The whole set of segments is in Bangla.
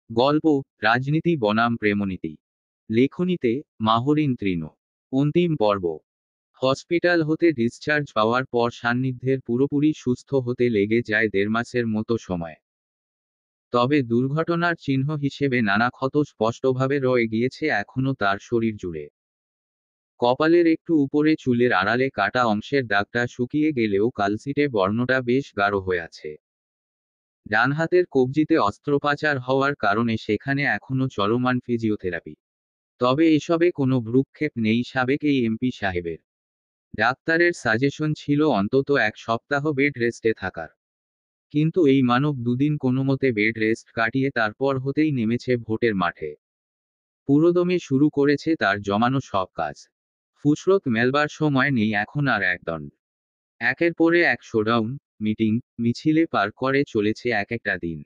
গল্প রাজনীতি বনাম প্রেমনীতি। লেখনীতে মাহরিন তৃণ। অন্তিম পর্ব। হসপিটাল হতে ডিসচার্জ পাওয়ার পর সান্নিধ্যের পুরোপুরি সুস্থ হতে লেগে যায় ১.৫ মাসের মতো সময়। তবে দুর্ঘটনার চিহ্ন হিসেবে নানা ক্ষত স্পষ্টভাবে রয়ে গিয়েছে এখনো তার শরীর জুড়ে। কপালের একটু উপরে চুলের আড়ালে কাটা অংশের দাগটা শুকিয়ে গেলেও কালশিটে বর্ণটা বেশ গাঢ় হয়ে আছে। ডান হাতের কবজিতে অস্ত্রোপচার হওয়ার কারণে সেখানে এখনো চলমান ফিজিওথেরাপি। তবে এসবে কোনো ভ্রূক্ষেপ নেই সাবেক এই এমপি সাহেবের। ডাক্তারের সাজেশন ছিল অন্তত ১ সপ্তাহ বেড রেস্টে থাকার। কিন্তু এই মানব দুদিন কোনোমতে বেড রেস্ট কাটিয়ে তারপর হতেই নেমেছে ভোটের মাঠে। পুরোদমে শুরু করেছে তার জমানো সব কাজ। ফুসরত মেলবার সময় নেই এখন আর একদণ্ড। একের পরে এক শোডাউন, মিটিং, মিছিলে পার করে চলেছে এক একটা দিন।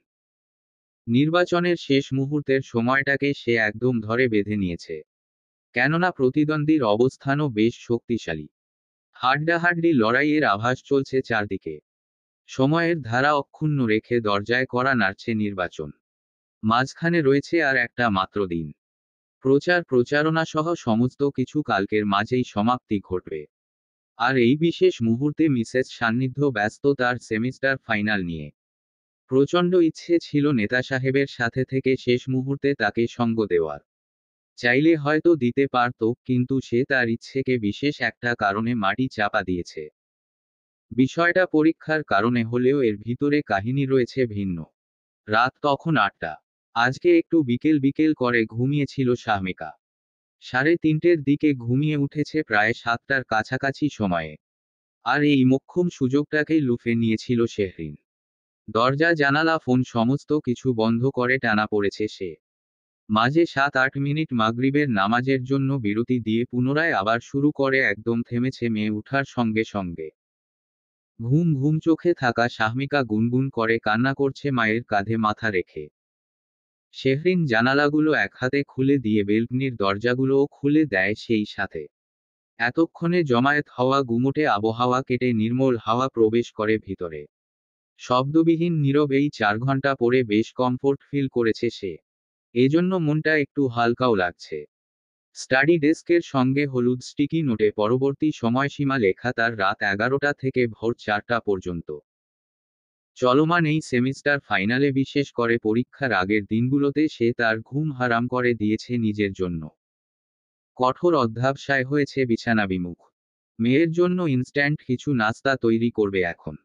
নির্বাচনের শেষ মুহূর্তের সময়টাকে সে একদম ধরে বেঁধে নিয়েছে। কেননা প্রতিদ্বন্দ্বীর অবস্থানও বেশ শক্তিশালী। হাড্ডাহাড্ডি লড়াইয়ের আভাস চলছে চারদিকে। সময়ের ধারা অক্ষুণ্ণ রেখে দরজায় কড়া নাড়ছে নির্বাচন। মাঝখানে রয়েছে আর একটা মাত্র দিন। প্রচারণা সহ সমস্ত কিছু কালকের মাঝেই সমাপ্তি ঘটবে। আর এই বিশেষ মুহূর্তে মিসেস সান্নিধ্য ব্যস্ত তার সেমিস্টার ফাইনাল নিয়ে। প্রচণ্ড ইচ্ছে ছিল নেতা সাহেবের সাথে থেকে শেষ মুহূর্তে তাকে সঙ্গ দেওয়ার। চাইলে হয়তো দিতে পারত, কিন্তু সে তার ইচ্ছেকে বিশেষ একটা কারণে মাটি চাপা দিয়েছে। বিষয়টা পরীক্ষার কারণে হলেও এর ভিতরে কাহিনী রয়েছে ভিন্ন। রাত তখন ৮টা। আজকে একটু বিকেল বিকেল করে ঘুমিয়েছিল শাহমিকা। ৩:৩০-র দিকে ঘুমিয়ে উঠেছে প্রায় ৭টার কাছাকাছি সময়ে। আর এই মোক্ষম সুযোগটাকেই লুফে নিয়েছিল শেহরিন। দরজা জানালা ফোন সমস্ত কিছু বন্ধ করে টানা পড়েছে সে। মাঝে ৭-৮ মিনিট মাগরিবের নামাজের জন্য বিরতি দিয়ে পুনরায় আবার শুরু করে একদম থেমেছে মেয়ে উঠার সঙ্গে সঙ্গে। ঘুম ঘুম চোখে থাকা শাহমিকা গুনগুন করে কান্না করছে মায়ের কাঁধে মাথা রেখে। শেহরিন জানালাগুলো এক হাতে খুলে দিয়ে বেলকনির দরজাগুলোও খুলে দেয় সেই সাথে। এতক্ষণে জমায়েত হওয়া গুমোটে আবহাওয়া কেটে নির্মল হাওয়া প্রবেশ করে ভিতরে। শব্দবিহীন নীরব এই ৪ ঘন্টা পরে বেশ কমফোর্ট ফিল করেছে সে। এজন্য মনটা একটু হালকাও লাগছে। স্টাডি ডেস্কের সঙ্গে হলুদ স্টিকি নোটে পরবর্তী সময়সীমা লেখা তার রাত ১১টা থেকে ভোর ৪টা পর্যন্ত। চলমান এই সেমিস্টার ফাইনালে বিশেষ করে পরীক্ষার আগের দিনগুলোতে সে তার ঘুম হারাম করে দিয়েছে নিজের জন্য। কঠোর অধ্যবসায় হয়েছে বিছানাবিমুখ। মেয়ের জন্য ইনস্ট্যান্ট কিছু নাস্তা তৈরি করবে এখন।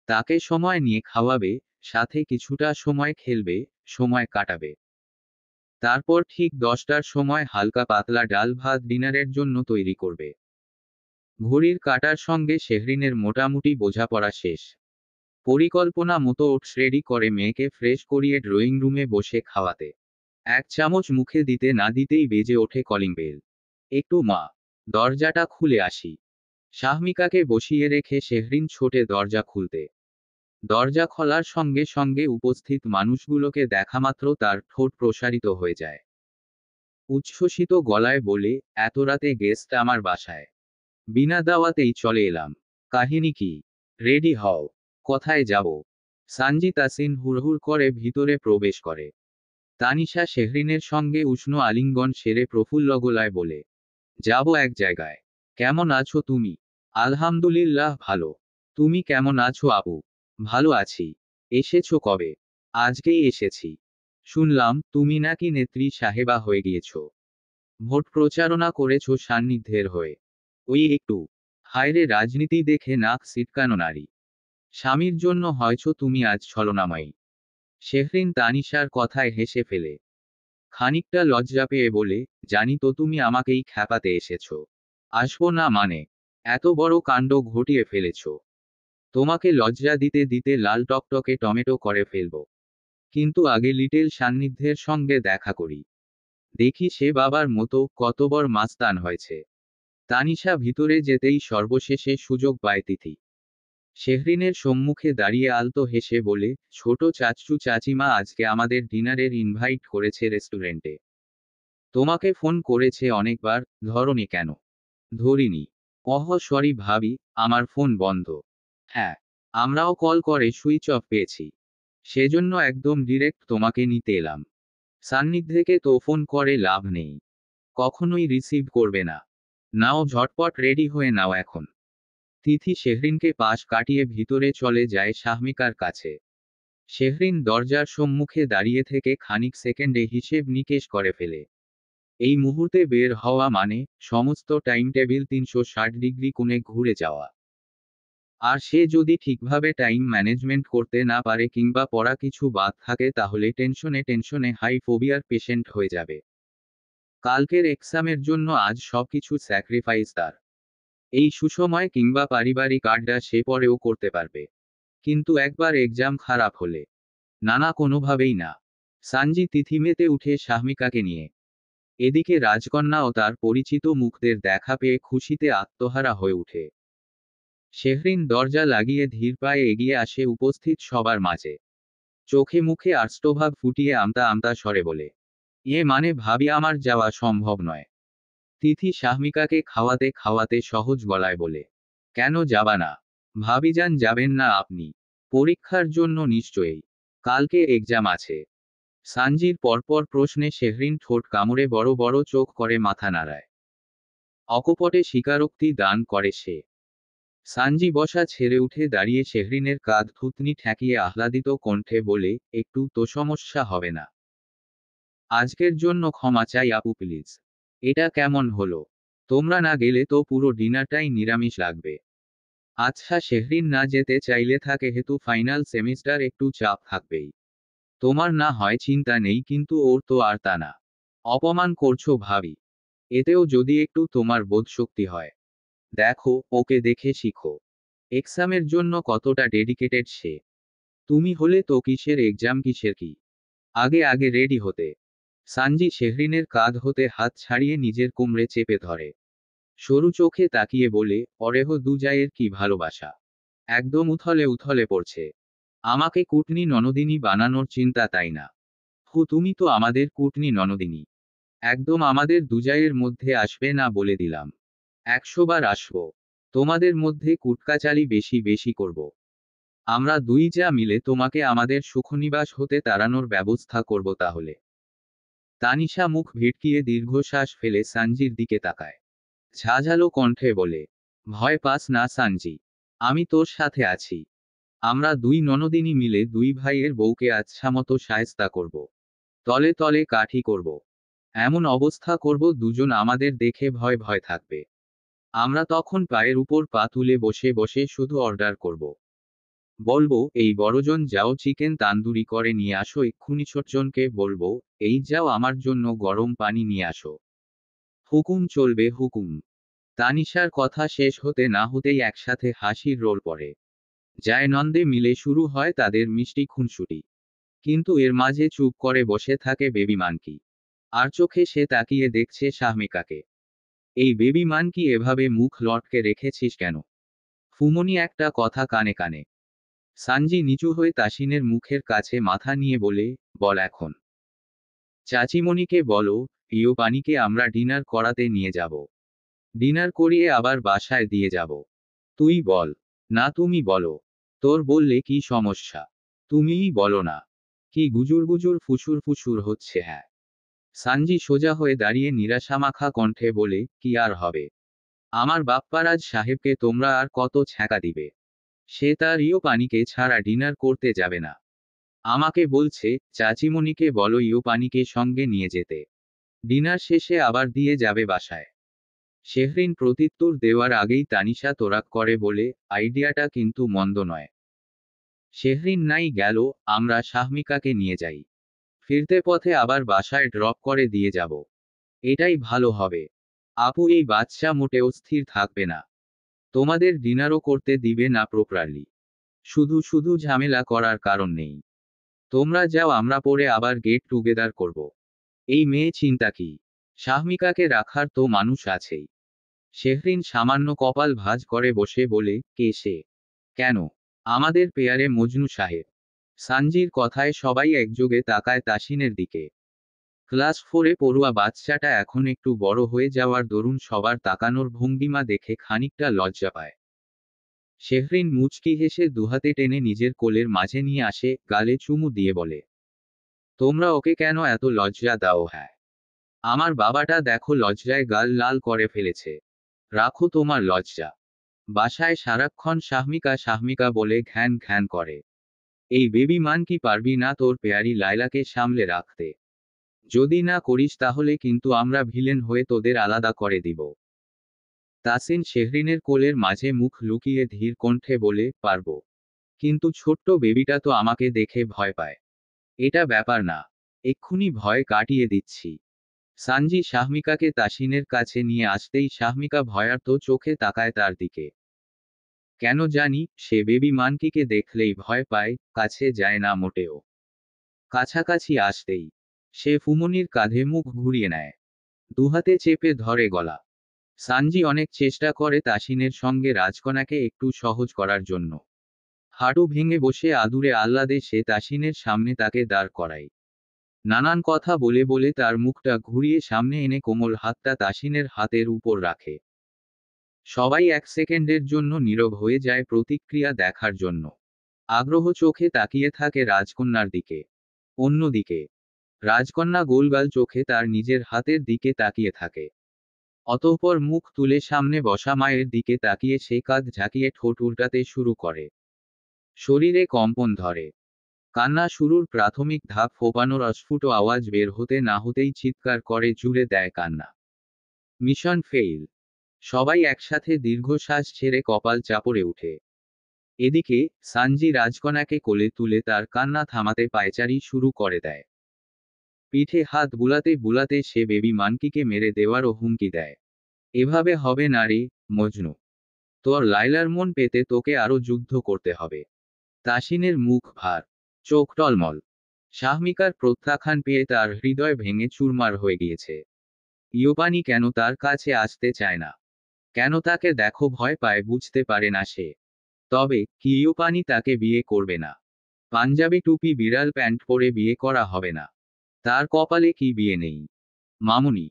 তাকে সময় নিয়ে খাওয়াবে, সাথে কিছুটা সময় খেলবে, সময় কাটাবে। তারপর ঠিক ১০টার সময় হালকা পাতলা ডাল ভাত ডিনারের জন্য তৈরি করবে। ঘড়ির কাঁটার সঙ্গে শেহরিনের মোটামুটি বোঝাপড়া শেষ। পরিকল্পনা মতো ওটস রেডি করে মেয়েকে ফ্রেশ করিয়ে ড্রয়িং রুমে বসে খাওয়াতে। ১ চামচ মুখে দিতে না দিতেই বেজে ওঠে কলিং বেল। একটু মা, দরজাটা খুলে আসি। শাহমিকাকে বসিয়ে রেখে শেহরিন ছোটে দরজা খুলতে। দরজা খোলার সঙ্গে সঙ্গে উপস্থিত মানুষগুলোকে দেখামাত্র তার ঠোঁট প্রসারিত হয়ে যায়। উচ্ছ্বসিত গলায় বলে, এত রাতে গেস্ট আমার বাসায়। বিনা দাওয়াতেই চলে এলাম। কাহিনী কি? রেডি হও। কোথায় যাব? সানজিদ তাসিন হুড়হুড় করে ভিতরে প্রবেশ করে। তানিশা শেহরিনের সঙ্গে উষ্ণ আলিঙ্গন সেরে প্রফুল্ল গলায় বলে, যাব এক জায়গায়। কেমন আছো তুমি? আলহামদুলিল্লাহ ভালো। তুমি কেমন আছো আপু? ভালো আছি। এসেছো কবে? আজকেই এসেছি। শুনলাম তুমি নাকি নেত্রী সাহেবা হয়ে গিয়েছো। ভোট প্রচারণা করেছো সান্নিধ্যের হয়ে। ওই একটু। হায়রে রাজনীতি দেখে নাক সিটকানো নারী। স্বামীর জন্য হয়ছো তুমি আজ ছলনাময়ী। শেহরিন তানিশার কথায় হেসে ফেলে। খানিকটা লজ্জা পেয়ে বলে, জানি তো তুমি আমাকেই খ্যাপাতে এসেছো। আসবো না মানে? এত বড় কাণ্ড ঘটিয়ে ফেলেছো। তোমাকে লজ্জা দিতে দিতে লাল টকটকে টমেটো করে ফেলবো। কিন্তু আগে লিটল সান্নিধ্যের সঙ্গে দেখা করি। দেখি সে বাবার মতো কতবড় মাস্তান হয়েছে। তানিশা ভিতরে যেতেই সর্বশেষে সুযোগ পায় তিথি। শেহরিনের সম্মুখে দাঁড়িয়ে আলতো হেসে বলে, ছোট চাচু চাচিমা আজকে আমাদের ডিনারের ইনভাইট করেছে রেস্টুরেন্টে। তোমাকে ফোন করেছে অনেকবার, ধরনি কেন? ধরিনি। সরি ভাবি, আমার ফোন বন্ধ। হ্যাঁ, আমরাও কল করে সুইচ অফ পেয়েছি। সেজন্য একদম ডিরেক্ট তোমাকে নিতে এলাম। সান্নিধ্যকে তো ফোন করে লাভ নেই, কখনোই রিসিভ করবে না। নাও ঝটপট রেডি হয়ে নাও এখন। তিথি শেহরিনকে পাশ কাটিয়ে ভিতরে চলে যায় শাহমিকার কাছে। শেহরিন দরজার সম্মুখে দাঁড়িয়ে থেকে খানিক সেকেন্ডে হিসেব নিকেশ করে ফেলে। এই মুহূর্তে বের হওয়া মানে সমস্ত টাইম টেবিল 360 ডিগ্রি কোণে ঘুরে যাওয়া। আর সে যদি ঠিকভাবে টাইম ম্যানেজমেন্ট করতে না পারে কিংবা পড়া কিছু বাদ থাকে তাহলে টেনশনে টেনশনে হাই ফোবিয়ার পেশেন্ট হয়ে যাবে। কালকের এক্সামের জন্য আজ সবকিছু স্যাক্রিফাইস তার। এই সুসময় কিংবা পারিবারিক আড্ডা সে পরেও করতে পারবে, কিন্তু একবার এক্সাম খারাপ হলে নানা কোনোভাবেই না। সানজি তিথি মেতে উঠে শাহমিকাকে নিয়ে। এদিকে রাজকন্যা ও তার পরিচিত মুখদের দেখা পেয়ে খুশিতে আত্মহারা হয়ে ওঠে। শেহরিন দরজা লাগিয়ে ধীর পায়ে এগিয়ে আসে উপস্থিত সবার মাঝে। চোখে মুখে আর্ষ্টভাব ফুটিয়ে আমতা আমতা স্বরে বলে, মানে ভাবি আমার যাওয়া সম্ভব নয়। তিথি শাহমিকাকে খাওয়াতে খাওয়াতে সহজ গলায় বলে, কেন যাবা না ভাবিজান, যাবেন না আপনি? পরীক্ষার জন্য নিশ্চয়ই। কালকে এক্সাম আছে। সানজির পরপর প্রশ্নে শেহরিন ঠোঁট কামড়ে বড় বড় চোখ করে মাথা নাড়ায়। অকপটে স্বীকারোক্তি দান করে সে। সানজি বসা ছেড়ে উঠে দাঁড়িয়ে শেহরিনের কাঁধ থুতনি ঠেকিয়ে আহ্লাদিত কণ্ঠে বলে, একটু তো সমস্যা হবে না? আজকের জন্য ক্ষমা চাই আপু প্লিজ। এটা কেমন হলো? তোমরা না গেলে তো পুরো ডিনারটাই নিরামিষ লাগবে। আচ্ছা শেহরিন না যেতে চাইলে থাকে হেতু ফাইনাল সেমিস্টার, একটু চাপ থাকবেই। তোমার না হয় চিন্তা নেই, কিন্তু ওর তো আর তা না। অপমান করছো ভাবি। এতেও যদি একটু তোমার বোধশক্তি হয়। দেখো ওকে দেখে শিখো। এক্সামের জন্য কতটা ডেডিকেটেড সে। তুমি হলে তো কিসের এক্সাম কিসের কি, আগে আগে রেডি হতে। সানজি শেহরিনের কাঁধ হতে হাত ছাড়িয়ে নিজের কোমরে চেপে ধরে। সরু চোখে তাকিয়ে বলে, অরেহ দুজায়ের কি ভালোবাসা। একদম উথলে উথলে পড়ছে। আমাকে কুটনি ননদিনী বানানোর চিন্তা, তাই না? তুমি তো আমাদের কুটনি ননদিনী। একদম আমাদের দুজায়ের মধ্যে আসবে না বলে দিলাম। 100 বার আসবো। তোমাদের মধ্যে কুটকাচালি বেশি বেশি করব। আমরা দুই যা মিলে তোমাকে আমাদের সুখনিবাস হতে তাড়ানোর ব্যবস্থা করব তাহলে। তানিশা মুখ ভিটকিয়ে দীর্ঘশ্বাস ফেলে সানজির দিকে তাকায়। ঝাঝালো কণ্ঠে বলে, ভয় পাস না সানজি, আমি তোর সাথে আছি। আমরা দুই ননদিনী মিলে দুই ভাইয়ের বউকে আচ্ছামতো শায়েস্তা করব। তলে তলে কাঠি করব। এমন অবস্থা করব দুজন আমাদের দেখে ভয় ভয় থাকবে। আমরা তখন পায়ের উপর পা তুলে বসে বসে শুধু অর্ডার করব। বলবো, এই বড়জন যাও চিকেন তান্দুরি করে নিয়ে আসো এক্ষুনি। ছোটজনকে বলবো, এই যাও আমার জন্য গরম পানি নিয়ে আসো। হুকুম চলবে হুকুম। তানিশার কথা শেষ হতে না হতেই একসাথে হাসির রোল পড়ে। যায় নন্দে মিলে শুরু হয় তাদের মিষ্টি খুনসুটি। কিন্তু এর মাঝে চুপ করে বসে থাকে বেবি মানকি। আর চোখে সে তাকিয়ে দেখছে শাহমিকাকে। এই বেবি মানকি, এভাবে মুখ লটকে রেখেছিস কেন? ফুমনি একটা কথা কানে কানে। সানজি নিচু হয়ে তাসিনের মুখের কাছে মাথা নিয়ে বলে, বল এখন। চাচিমণিকে বলো, প্রিয় পানিকে আমরা ডিনার করাতে নিয়ে যাব। ডিনার করিয়ে আবার বাসায় দিয়ে যাব। তুই বল। না তুমি বলো। তোর বললে কি সমস্যা? তুমিই বলো না। কি গুজুর গুজুর ফুসুর ফুসুর হচ্ছে? হ্যাঁ। সানজি সোজা হয়ে দাঁড়িয়ে নিরাশামাখা কণ্ঠে বলে, কি আর হবে? আমার বাপ্পারাজ সাহেবকে তোমরা আর কত ছ্যাঁকা দিবে? সে তার ইয় পানিকে ছাড়া ডিনার করতে যাবে না। আমাকে বলছে, চাচিমণিকে বলো ইয় পানিকে সঙ্গে নিয়ে যেতে। ডিনার শেষে আবার দিয়ে যাবে বাসায়। শেহরিন প্রত্যুত্তর দেওয়ার আগেই তানিশা তোরাক করে বলে, আইডিয়াটা কিন্তু মন্দ নয়। শেহরিন নাই গেল, আমরা শাহমিকাকে নিয়ে যাই। ফিরতে পথে আবার বাসায় ড্রপ করে দিয়ে যাব। এটাই ভালো হবে। আপু এই বাচ্চা মোটেও স্থির থাকবে না। তোমাদের ডিনারও করতে দিবে না প্রপারলি। শুধু শুধু ঝামেলা করার কারণ নেই। তোমরা যাও, আমরা পরে আবার গেট টুগেদার করব। এই মেয়ে চিন্তা কি? শাহমিকাকে রাখার তো মানুষ আছেই। শেহরিন সামান্য কপাল ভাঁজ করে বসে বলে, কে সে? কেন? আমাদের পেয়ারে মজনু সাহেব। সানজির কথায় সবাই একযোগে তাকায় তাসিনের দিকে। ক্লাস 4-এ পড়ুয়া বাচ্চাটা এখন একটু বড় হয়ে যাওয়ার দরুন সবার তাকানোর ভঙ্গিমা দেখে খানিকটা লজ্জা পায়। শেহরিন মুচকি হেসে দুহাতে টেনে নিজের কোলের মাঝে নিয়ে আসে, গালে চুমু দিয়ে বলে, তোমরা ওকে কেন এত লজ্জা দাও? হ্যাঁ, আমার বাবাটা দেখো লজ্জায় গাল লাল করে ফেলেছে। রাখো তোমার লজ্জা। বাসায় সারাক্ষণ শাহমিকা শাহমিকা বলে ঘ্যান ঘ্যান করে। এই বেবি মান কি পারবি না তোর পেয়ারি লাইলাকে সামলে রাখতে? যদি না করিস তাহলে কিন্তু আমরা ভিলেন হয়ে তোদের আলাদা করে দিব। তাসিন শেহরিনের কোলের মাঝে মুখ লুকিয়ে ধীর কণ্ঠে বলে, পারবো, কিন্তু ছোট্ট বেবিটা তো আমাকে দেখে ভয় পায়। এটা ব্যাপার না, এক্ষুনি ভয় কাটিয়ে দিচ্ছি। সানজি শাহমিকাকে তাসিনের কাছে নিয়ে আসতেই শাহমিকা ভয়ার্ত চোখে তাকায় তার দিকে। কেন জানি সে বেবি মানকিকে দেখলেই ভয় পায়, কাছে যায় না মোটেও। কাছাকাছি আসতেই সে ফুমনির কাঁধে মুখ ঘুরিয়ে নেয়, দুহাতে চেপে ধরে গলা। সানজি অনেক চেষ্টা করে তাসিনের সঙ্গে রাজকন্যাকে একটু সহজ করার জন্য। হাঁটু ভেঙে বসে আদুরে আহ্লাদে সে তাসিনের সামনে তাকে দাঁড় করায়। নানান কথা বলে বলে তার মুখটা ঘুরিয়ে সামনে এনে কোমল হাতটা তাসিনের হাতের উপর রাখে। সবাই এক সেকেন্ডের জন্য নীরব হয়ে যায় প্রতিক্রিয়া দেখার জন্য। আগ্রহ চোখে তাকিয়ে থাকে রাজকন্যার দিকে। অন্যদিকে রাজকন্যা গোলগাল চোখে তার নিজের হাতের দিকে তাকিয়ে থাকে। অতঃপর মুখ তুলে সামনে বসা মায়ের দিকে তাকিয়ে সে কাঁধ ঝাঁকিয়ে ঠোঁট উল্টাতে শুরু করে। শরীরে কম্পন ধরে। কান্না শুরুর প্রাথমিক ধাপ ফোপানোর অস্ফুট আওয়াজ বের হতে না হতেই চিৎকার করে জুড়ে দেয় কান্না। Mission fail. সবাই একসাথে দীর্ঘশ্বাস ছেড়ে কপাল চাপড়ে উঠে। এদিকে সানজি রাজকন্যাকে কোলে তুলে তার কান্না থামাতে পায়চারি শুরু করে দেয়। পিঠে হাত বুলাতে বুলাতে সে বেবি মানকিকে মেরে দেওয়ারও হুমকি দেয়। এভাবে হবে না রে, মজনু। তোর লাইলার মন পেতে তোকে আরো যুদ্ধ করতে হবে। তাসিনের মুখ ভার, চোখ টলমল। শাহমিকার প্রত্যাখ্যান পেয়ে তার হৃদয় ভেঙে চুরমার হয়ে গিয়েছে। ইয়োপানি কেন তার কাছে আসতে চায় না? কেন তাকে দেখো ভয় পায় বুঝতে পারে না সে। তবে কি ইয়োপানি তাকে বিয়ে করবে না? পাঞ্জাবি টুপি বিড়াল প্যান্ট পরে বিয়ে করা হবে না? তার কপালে কি বিয়ে নেই? মামুনি।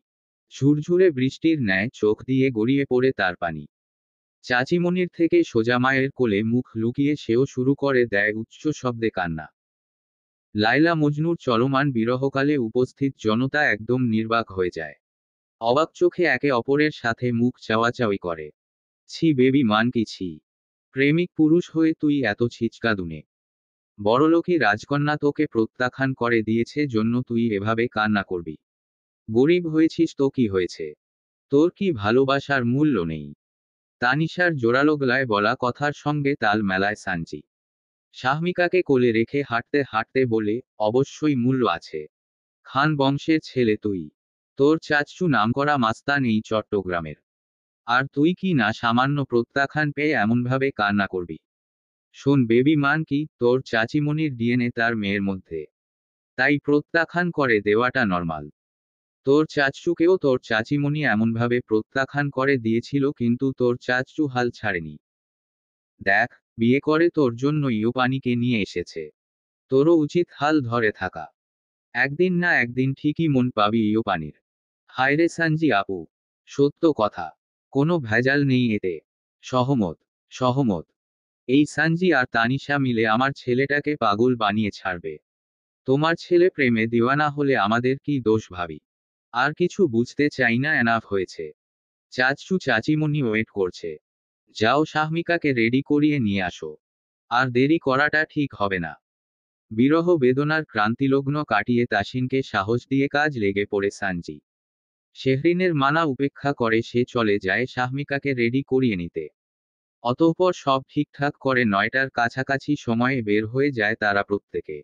ঝুরঝুরে বৃষ্টির ন্যায় চোখ দিয়ে গড়িয়ে পড়ে তার পানি। চাচিমণির থেকে সোজা মায়ের কোলে মুখ লুকিয়ে সেও শুরু করে দেয় উচ্চ শব্দে কান্না। লাইলা মজনুর চলমান বিরহকালে উপস্থিত জনতা একদম নির্বাক হয়ে যায়। অবাক চোখে একে অপরের সাথে মুখ চাওয়াচাওয়ি করে। ছি বেবি মান কি ছি! প্রেমিক পুরুষ হয়ে তুই এত ছিচকাদুনে! বড়লোকী রাজকন্যা তোকে প্রত্যাখ্যান করে দিয়েছে জন্য তুই এভাবে কান্না করবি? গরিব হয়েছিস তো কি হয়েছে? তোর কি ভালোবাসার মূল্য নেই? তানিশার জোরালো গলায় বলা কথার সঙ্গে তাল মেলায় সানজি। শাহমিকাকে কোলে রেখে হাঁটতে হাঁটতে বলে, অবশ্যই মূল্য আছে। খান বংশের ছেলে তুই। তোর চাচু নামকরা মাস্তান এই চট্টগ্রামের। আর তুই কি না সামান্য প্রত্যাখ্যান পেয়ে এমনভাবে কান্না করবি? শোন বেবি মান কি, তোর চাচিমণির ডিএনএ তার মেয়ের মধ্যে। তাই প্রত্যাখ্যান করে দেওয়াটা নর্মাল। তোর চাচুকেও তোর চাচিমণি এমনভাবে প্রত্যাখ্যান করে দিয়েছিল কিন্তু তোর চাচু হাল ছাড়েনি। দেখ, বিয়ে করে তোর জন্য ইয়োপানিকে নিয়ে এসেছে। তোরও উচিত হাল ধরে থাকা। একদিন না একদিন ঠিকই মন পাবি ইয়োপানির। হায়রে সানজি আপু, সত্য কথা। কোনো ভেজাল নেই এতে। সহমত। সহমত। এই সানজি আর তানিশা মিলে আমার ছেলেটাকে পাগল বানিয়ে ছাড়বে। তোমার ছেলে প্রেমে দিওয়ানা হলে আমাদের কি দোষ ভাবি? আর কিছু বুঝতে চাই না, এনাফ হয়েছে। চাচু চাচিমণি ওয়েট করছে। যাও শাহমিকাকে রেডি করিয়ে নিয়ে আসো। আর দেরি করাটা ঠিক হবে না। বিরহ বেদনার ক্রান্তিলগ্ন কাটিয়ে তাসিনকে সাহস দিয়ে কাজ লেগে পড়ে সানজি। শেহরিনের মানা উপেক্ষা করে সে চলে যায় শাহমিকাকে রেডি করিয়ে নিতে। অতঃপর সব ঠিকঠাক করে 9টার কাছাকাছি সময়ে বের হয়ে যায় তারা প্রত্যেকে।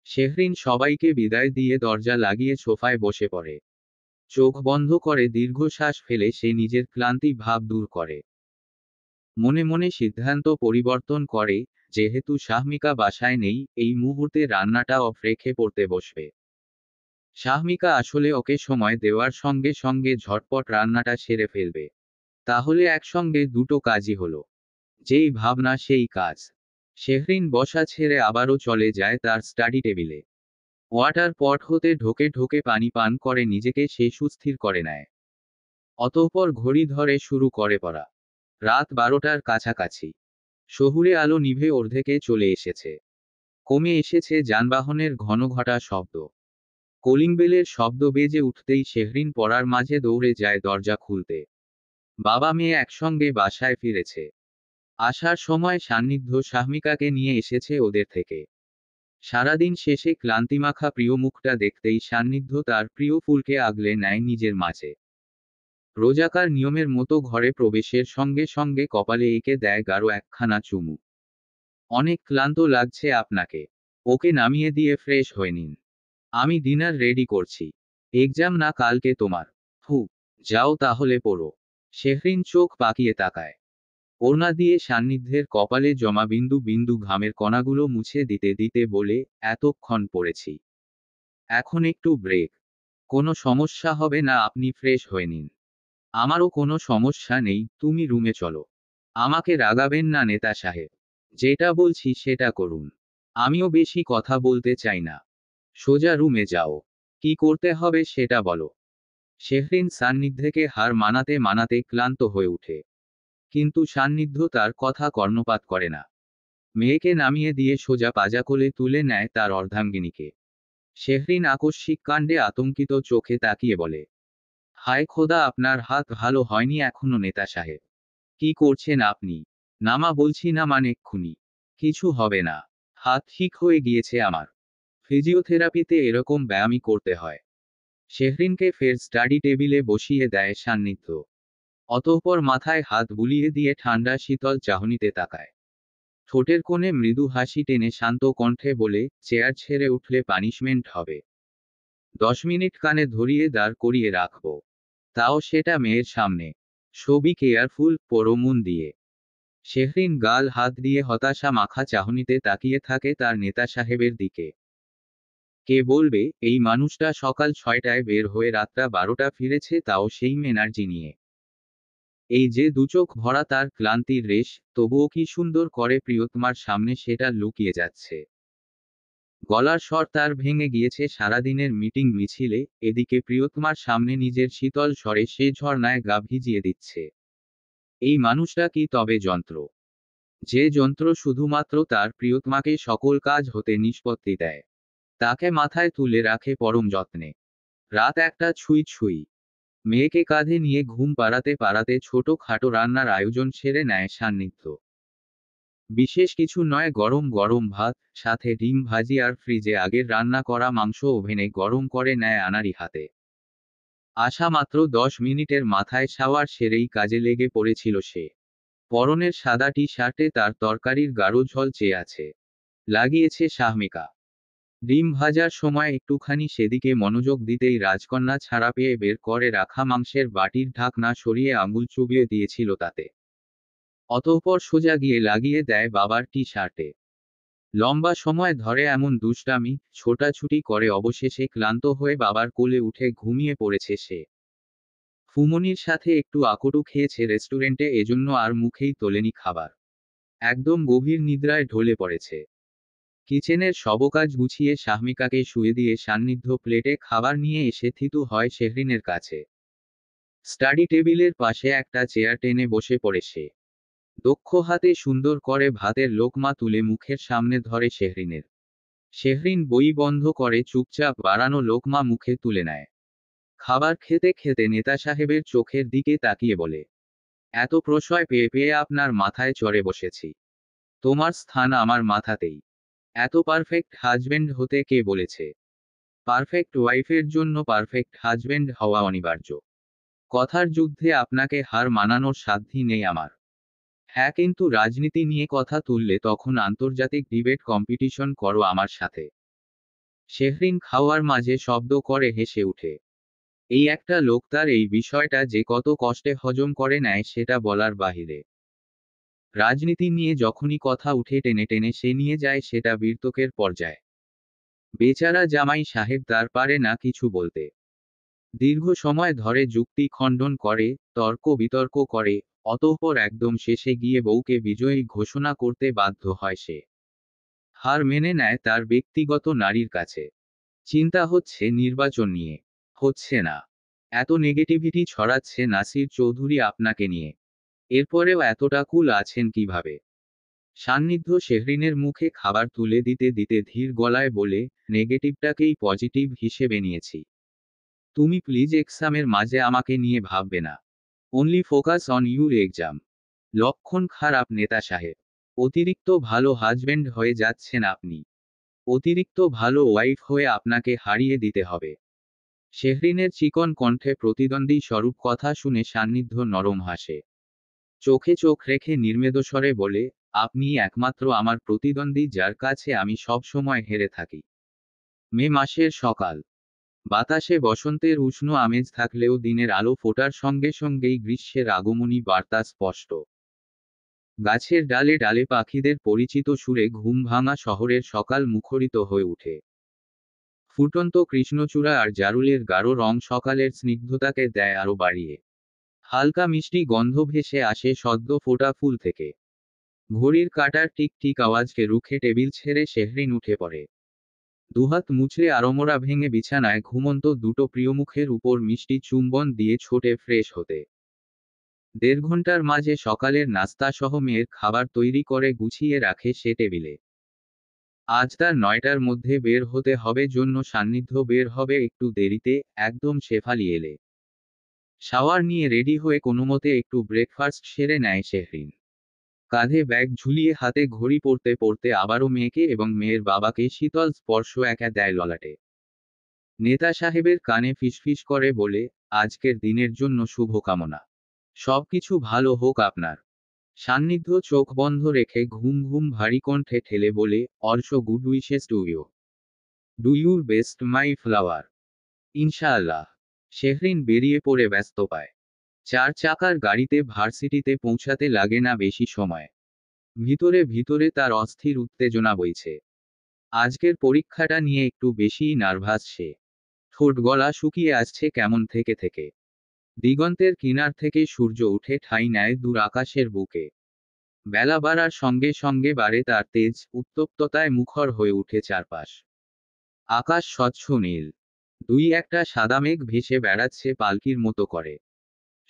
শেহরিন সবাইকে বিদায় দিয়ে দরজা লাগিয়ে সোফায় বসে পড়ে। চোখ বন্ধ করে দীর্ঘশ্বাস ফেলে সে নিজের ক্লান্তি ভাব দূর করে। মনে মনে সিদ্ধান্ত পরিবর্তন করে, যেহেতু শাহমিকা বাসায় নেই, এই মুহূর্তে রান্নাটা অফ রেখে পড়তে বসবে। শাহমিকা আসলে ওকে সময় দেওয়ার সঙ্গে সঙ্গে ঝটপট রান্নাটা সেরে ফেলবে। তাহলে একসঙ্গে দুটো কাজই হলো। যেই ভাবনা সেই কাজ। শেহরিন বসা ছেড়ে আবারও চলে যায় তার স্টাডি টেবিলে। ওয়াটার পট হতে ঢোকে ঢোকে পানি পান করে নিজেকে সে সুস্থির করে নেয়। অতঃপর ঘড়ি ধরে শুরু করে পড়া। রাত 12টার কাছাকাছি। শহুরে আলো নিভে অর্ধেকে চলে এসেছে। কমে এসেছে যানবাহনের ঘনঘটা শব্দ। কলিং বেলের শব্দ বেজে উঠতেই শেহরিন পড়ার মাঝে দৌড়ে যায় দরজা খুলতে। বাবা মেয়ে একসঙ্গে বাসায় ফিরেছে। আসার সময় সান্নিধ্য শাহমিকাকে নিয়ে এসেছে ওদের থেকে। সারাদিন শেষে ক্লান্তিমাখা প্রিয় মুখটা দেখতেই সান্নিধ্য তার প্রিয় ফুলকে আগলে নেয় নিজের মাঝে। রোজাকার নিয়মের মতো ঘরে প্রবেশের সঙ্গে সঙ্গে কপালে এঁকে দেয় গাঢ় একখানা চুমু। অনেক ক্লান্ত লাগছে আপনাকে। ওকে নামিয়ে দিয়ে ফ্রেশ হয়ে নিন। আমি ডিনার রেডি করছি। এক্সাম না কালকে তোমার। হু। যাও তাহলে পড়ো। শেহরিন চোখ পাকিয়ে তাকায়। ওড়না দিয়ে সান্নিধ্যের কপালে জমা বিন্দু বিন্দু ঘামের কণাগুলো মুছে দিতে দিতে বলে, এতক্ষণ পড়েছি। এখন একটু ব্রেক। কোনো সমস্যা হবে না, আপনি ফ্রেশ হয়ে নিন। আমারও কোনো সমস্যা নেই, তুমি রুমে চলো। আমাকে রাগাবেন না নেতা সাহেব। যেটা বলছি সেটা করুন। আমিও বেশি কথা বলতে চাই না। সোজা রুমে যাও। কি করতে হবে সেটা বলো। শেহরিন সান্নিধ্যকে হার মানাতে মানাতে ক্লান্ত হয়ে ওঠে। কিন্তু সান্নিধ্য তার কথা কর্ণপাত করে না। মেয়েকে নামিয়ে দিয়ে সোজা পাজাকোলে তুলে নেয় তার অর্ধাঙ্গিনীকে। শেহরিন আকস্মিক কাণ্ডে আতঙ্কিত চোখে তাকিয়ে বলে, হায় খোদা, আপনার হাত ভালো হয়নি এখনো নেতা সাহেব? কি করছেন আপনি? নামা বলছি না মানে এক্ষুনি। কিছু হবে না। হাত ঠিক হয়ে গিয়েছে আমার। ফিজিওথেরাপিতে এরকম ব্যায়ামই করতে হয়। শেহরিনকে ফের স্টাডি টেবিলে বসিয়ে দেয় সান্নিধ্য। অতঃপর মাথায় হাত বুলিয়ে দিয়ে ঠান্ডা শীতল চাহনিতে তাকায়। ঠোঁটের কোণে মৃদু হাসি টেনে শান্ত কণ্ঠে বলে, চেয়ার ছেড়ে উঠলে পানিশমেন্ট হবে। 10 মিনিট কানে ধরিয়ে দাঁড় করিয়ে রাখব। তাও সেটা মেয়ের সামনে। ছবি কেয়ারফুল, পড়ো মন দিয়ে। শেহরিন গাল হাত দিয়ে হতাশা মাখা চাহনিতে তাকিয়ে থাকে তার নেতা সাহেবের দিকে। কে বলবে, এই মানুষটা সকাল 6টায় বের হয়ে রাতটা 12টা ফিরেছে, তাও সেই এনার্জি নিয়ে। এই যে দুচোখ ভরা তার ক্লান্তির রেশ, তবুও কি সুন্দর করে প্রিয়তমার সামনে সেটা লুকিয়ে যাচ্ছে। গলার স্বর তার ভেঙে গিয়েছে সারাদিনের মিটিং মিছিলে, এদিকে প্রিয়তমার সামনে নিজের শীতল স্বরে সে ঝর্ণায় গা ভিজিয়ে দিচ্ছে। এই মানুষটা কি তবে যন্ত্র? যে যন্ত্র শুধুমাত্র তার প্রিয়তমাকে সকল কাজ হতে নিষ্পত্তি দেয়। তাকে মাথায় তুলে রাখে পরম যত্নে। রাত 1টা ছুঁই ছুঁই। মেয়েকে কাঁধে নিয়ে ঘুম পাড়াতে পাড়াতে ছোট খাটো রান্নার আয়োজন সেরে নেয় সান্নিধ্য। বিশেষ কিছু নয়, গরম গরম ভাত, সাথে ডিম ভাজি আর ফ্রিজে আগের রান্না করা মাংস ওভেনে গরম করে নেয় আনাড়ি হাতে। আসা মাত্র 10 মিনিটের মাথায় শাওয়ার সেরেই কাজে লেগে পড়েছিল সে। পরনের সাদা টি শার্টে তার তরকারির গাঢ় ঝল চেয়ে আছে। লাগিয়েছে শাহমিকা। ডিম ভাজার সময় একটুখানি সেদিকে মনোযোগ দিতেই রাজকন্যা ছাড়া পেয়ে বের করে রাখা মাংসের বাটির ঢাকনা সরিয়ে আঙুল চুবিয়ে দিয়েছিল তাতে। অতঃপর সোজা গিয়ে লাগিয়ে দেয় বাবার টি শার্টে। লম্বা সময় ধরে এমন দুষ্টামি, ছোটাছুটি করে অবশেষে ক্লান্ত হয়ে বাবার কোলে উঠে ঘুমিয়ে পড়েছে সে। ফুমনির সাথে একটু আকটু খেয়েছে রেস্টুরেন্টে, এজন্য আর মুখেই তোলেনি খাবার। একদম গভীর নিদ্রায় ঢলে পড়েছে। কিচেনের সবকাজ গুছিয়ে শাহমিকাকে শুয়ে দিয়ে সান্নিধ্য প্লেটে খাবার নিয়ে এসে থিতু হয় শেহরিনের কাছে। স্টাডি টেবিলের পাশে একটা চেয়ার টেনে বসে পড়ে সে। দক্ষ হাতে সুন্দর করে ভাতের লোকমা তুলে মুখের সামনে ধরে শেহরিনের। শেহরিন বই বন্ধ করে চুপচাপ বাড়ানো লোকমা মুখে তুলে নেয়। খাবার খেতে খেতে নেতা সাহেবের চোখের দিকে তাকিয়ে বলে, এত প্রশ্রয় পেয়ে পেয়ে আপনার মাথায় চড়ে বসেছি। তোমার স্থান আমার মাথাতেই। এত পারফেক্ট হাজবেন্ড হতে কে বলেছে? পারফেক্ট ওয়াইফের জন্য পারফেক্ট হাজবেন্ড হওয়া অনিবার্য। কথার যুদ্ধে আপনাকে হার মানানোর সাধ্যি নেই আমার। হ্যাঁ, কিন্তু রাজনীতি নিয়ে কথা তুললে তখন আন্তর্জাতিক ডিবেট কম্পিটিশন করো আমার সাথে। শেহরিন খাওয়ার মাঝে শব্দ করে হেসে উঠে। এই একটা লোক তার এই বিষয়টা যে কত কষ্টে হজম করে নেয় সেটা বলার বাহিরে। রাজনীতি নিয়ে যখনই কথা উঠে টেনে টেনে সে নিয়ে যায় সেটা বিতর্কের পর্যায়ে। বেচারা জামাই সাহেব তার পারে না কিছু বলতে। দীর্ঘ সময় ধরে যুক্তি খণ্ডন করে, তর্ক বিতর্ক করে, অতঃপর একদম শেষে গিয়ে বউকে বিজয়ী ঘোষণা করতে বাধ্য হয় সে। হার মেনে নেয় তার ব্যক্তিগত নারীর কাছে। চিন্তা হচ্ছে নির্বাচন নিয়ে। হচ্ছে না। এত নেগেটিভিটি ছড়াচ্ছে নাসির চৌধুরী আপনাকে নিয়ে। এরপরেও এতটা কুল আছেন কিভাবে? সান্নিধ্য শেহরিনের মুখে খাবার তুলে দিতে দিতে ধীর গলায় বলে, নেগেটিভটাকেই পজিটিভ হিসেবে নিয়েছি। তুমি প্লিজ এক্সামের মাঝে আমাকে নিয়ে ভাববে না। Only focus on your exam. লক্ষণ খারাপ নেতা সাহেব। অতিরিক্ত ভালো হাজবেন্ড হয়ে যাচ্ছেন আপনি। অতিরিক্ত ভালো ওয়াইফ হয়ে আপনাকে হারিয়ে দিতে হবে। শেহরিনের চিকন কণ্ঠে প্রতিদ্বন্দ্বী স্বরূপ কথা শুনে সান্নিধ্য নরম হাসে। চোখে চোখ রেখে নির্মেদস্বরে বলে, আপনি একমাত্র আমার প্রতিদ্বন্দ্বী যার কাছে আমি সব সময় হেরে থাকি। মে মাসের সকাল। বাতাসে বসন্তের উষ্ণ আমেজ থাকলেও দিনের আলো ফোটার সঙ্গে সঙ্গেই গ্রীষ্মের আগমনী বার্তা স্পষ্ট। গাছের ডালে ডালে পাখিদের পরিচিত সুরে ঘুম ভাঙা শহরের সকাল মুখরিত হয়ে ওঠে। ফুটন্ত কৃষ্ণচূড়া আর জারুলের গাঢ় রং সকালের স্নিগ্ধতাকে দেয় আরো বাড়িয়ে। হালকা মিষ্টি গন্ধ ভেসে আসে সদ্য ফোটা ফুল থেকে। ঘড়ির কাঁটার টিক টিক আওয়াজকে রুখে টেবিল ছেড়ে শেহরিন উঠে পড়ে। দুহাত মুচড়ে আড়মোড়া ভেঙে বিছানায় ঘুমন্ত দুটো প্রিয়মুখের উপর মিষ্টি চুম্বন দিয়ে ছোটে ফ্রেশ হতে। 1.5 ঘন্টার মাঝে সকালের নাস্তা সহ মেয়ের খাবার তৈরি করে গুছিয়ে রাখে সে টেবিলে। আজ তার 9টার মধ্যে বের হতে হবে জন্য সান্নিধ্য বের হবে একটু দেরিতে, একদম শেফালি এলে। শাওয়ার নিয়ে রেডি হয়ে কোনোমতে একটু ব্রেকফাস্ট সেরে নেয় শেহরিন। কাঁধে ব্যাগ ঝুলিয়ে হাতে ঘড়ি পড়তে পড়তে আবারও মেয়েকে এবং মেয়ের বাবাকে শীতল স্পর্শ একা দেয় ললাটে। নেতা সাহেবের কানে ফিসফিস করে বলে, আজকের দিনের জন্য শুভকামনা। সবকিছু ভালো হোক আপনার। সান্নিধ্য চোখ বন্ধ রেখে ঘুম ঘুম ভারী কণ্ঠে ঠেলে বলে, also good wishes to you. Do your best my flower. ইনশাআল্লাহ। শেহরিন বেরিয়ে পড়ে ব্যস্ত পায়। 4 চাকার গাড়িতে ভার্সিটিতে পৌঁছাতে লাগে না বেশি সময়। ভিতরে ভিতরে তার অস্থির উত্তেজনা বইছে। আজকের পরীক্ষাটা নিয়ে একটু বেশিই নার্ভাস সে। ঠোঁট গলা শুকিয়ে আসছে কেমন থেকে থেকে। দিগন্তের কিনার থেকে সূর্য উঠে ঠাঁই নেয় দূর আকাশের বুকে। বেলা বাড়ার সঙ্গে সঙ্গে বাড়ে তার তেজ, উত্তপ্ততায় মুখর হয়ে উঠে চারপাশ। আকাশ স্বচ্ছ নীল। 2-1টা সাদা মেঘ ভেসে বেড়াচ্ছে পালকির মতো করে।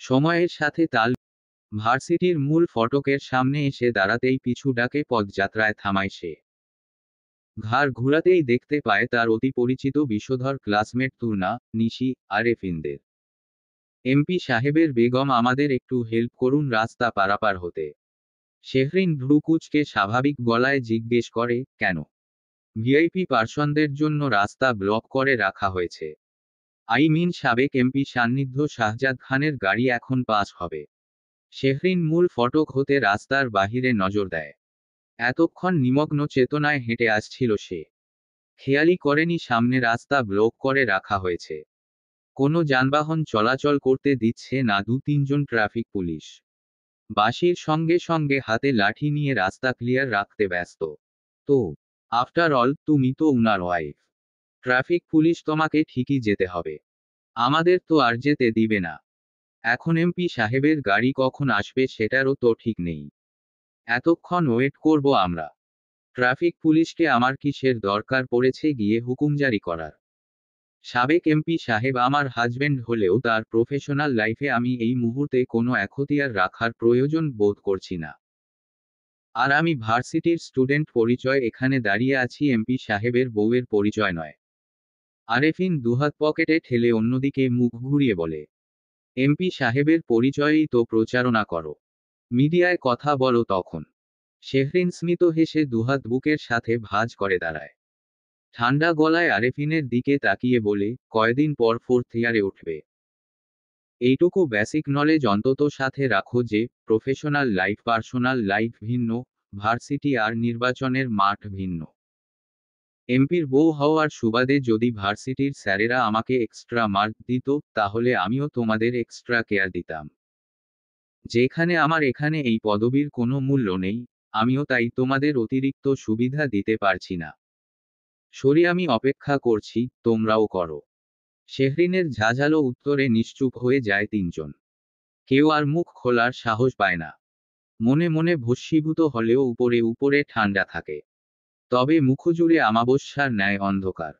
সময়ের সাথে তাল। ভার্সিটির মূল ফটকের সামনে এসে দাঁড়াতেই পিছু ডাকে পদযাত্রায় থামায় সে। ঘাড় ঘুরাতেই দেখতে পায় তার অতি পরিচিত বিষধর ক্লাসমেট তুর্না, নিশি, আরেফিনদের। এমপি সাহেবের বেগম, আমাদের একটু হেল্প করুন রাস্তা পারাপার হতে। শেহরিন ভ্রু কুঁচকে স্বাভাবিক গলায় জিজ্ঞেস করে, কেন? ভিআইপি পার্সনদের জন্য রাস্তা ব্লক করে রাখা হয়েছে। আই মিন সাবেক এমপি সান্নিধ্য শাহজাদ খানের গাড়ি এখন পাস হবে। শেহরিন মূল ফটক হতে রাস্তার বাহিরে নজর দেয়। এতক্ষণ নিমগ্ন চেতনায় হেঁটে আসছিল সে। খেয়ালই করেনি সামনে রাস্তা ব্লক করে রাখা হয়েছে। কোনো যানবাহন চলাচল করতে দিচ্ছে না 2-3 জন ট্রাফিক পুলিশ। বাঁশির সঙ্গে সঙ্গে হাতে লাঠি নিয়ে রাস্তা ক্লিয়ার রাখতে ব্যস্ত। তো আফটার অল তুমি তো উনার ওয়াইফ। ট্রাফিক পুলিশ তোমাকে ঠিকই যেতে হবে। আমাদের তো আর যেতে দিবে না। এখন এমপি সাহেবের গাড়ি কখন আসবে সেটারও তো ঠিক নেই। এতক্ষণ ওয়েট করব আমরা। ট্রাফিক পুলিশকে আমার কিসের দরকার পড়েছে গিয়ে হুকুম জারি করার? সাবেক এমপি সাহেব আমার হাজবেন্ড হলেও তার প্রফেশনাল লাইফে আমি এই মুহূর্তে কোনো এখতিয়ার রাখার প্রয়োজন বোধ করছি না। আর আমি ভার্সিটির স্টুডেন্ট, পরিচয় এখানে দাঁড়িয়ে আছি, এমপি সাহেবের বউয়ের পরিচয় নয়। আরেফিন দুহাত পকেটে ঠেলে অন্যদিকে মুখ ঘুরিয়ে বলে, এমপি সাহেবের পরিচয়েই তো প্রচারণা করো। মিডিয়ায় কথা বলো তখন। শেহরিন স্মিত হেসে দুহাত বুকের সাথে ভাঁজ করে দাঁড়ায়। ঠান্ডা গলায় আরেফিনের দিকে তাকিয়ে বলে, কয়দিন পর 4th ইয়ারে উঠবে। এইটুকু বেসিক নলেজ অন্তত সাথে রাখো যে, প্রফেশনাল লাইফ পার্সোনাল লাইফ ভিন্ন, ভার্সিটি আর নির্বাচনের মাঠ ভিন্ন। এমপির বউ হওয়ার সুবাদে যদি ভার্সিটির স্যারেরা আমাকে এক্সট্রা মার্ক দিত, তাহলে আমিও তোমাদের এক্সট্রা কেয়ার দিতাম। যেখানে আমার এখানে এই পদবীর কোনো মূল্য নেই, আমিও তাই তোমাদের অতিরিক্ত সুবিধা দিতে পারছি না। সরি, আমি অপেক্ষা করছি, তোমরাও করো। শেহরিনের ঝাঁঝালো উত্তরে নিশ্চুপ হয়ে যায় 3 জন। কেউ আর মুখ খোলার সাহস পায় না। মনে মনে ভস্মীভূত হলেও উপরে উপরে ঠান্ডা থাকে। তবে মুখজুড়ে আমাবস্যার ন্যায় অন্ধকার।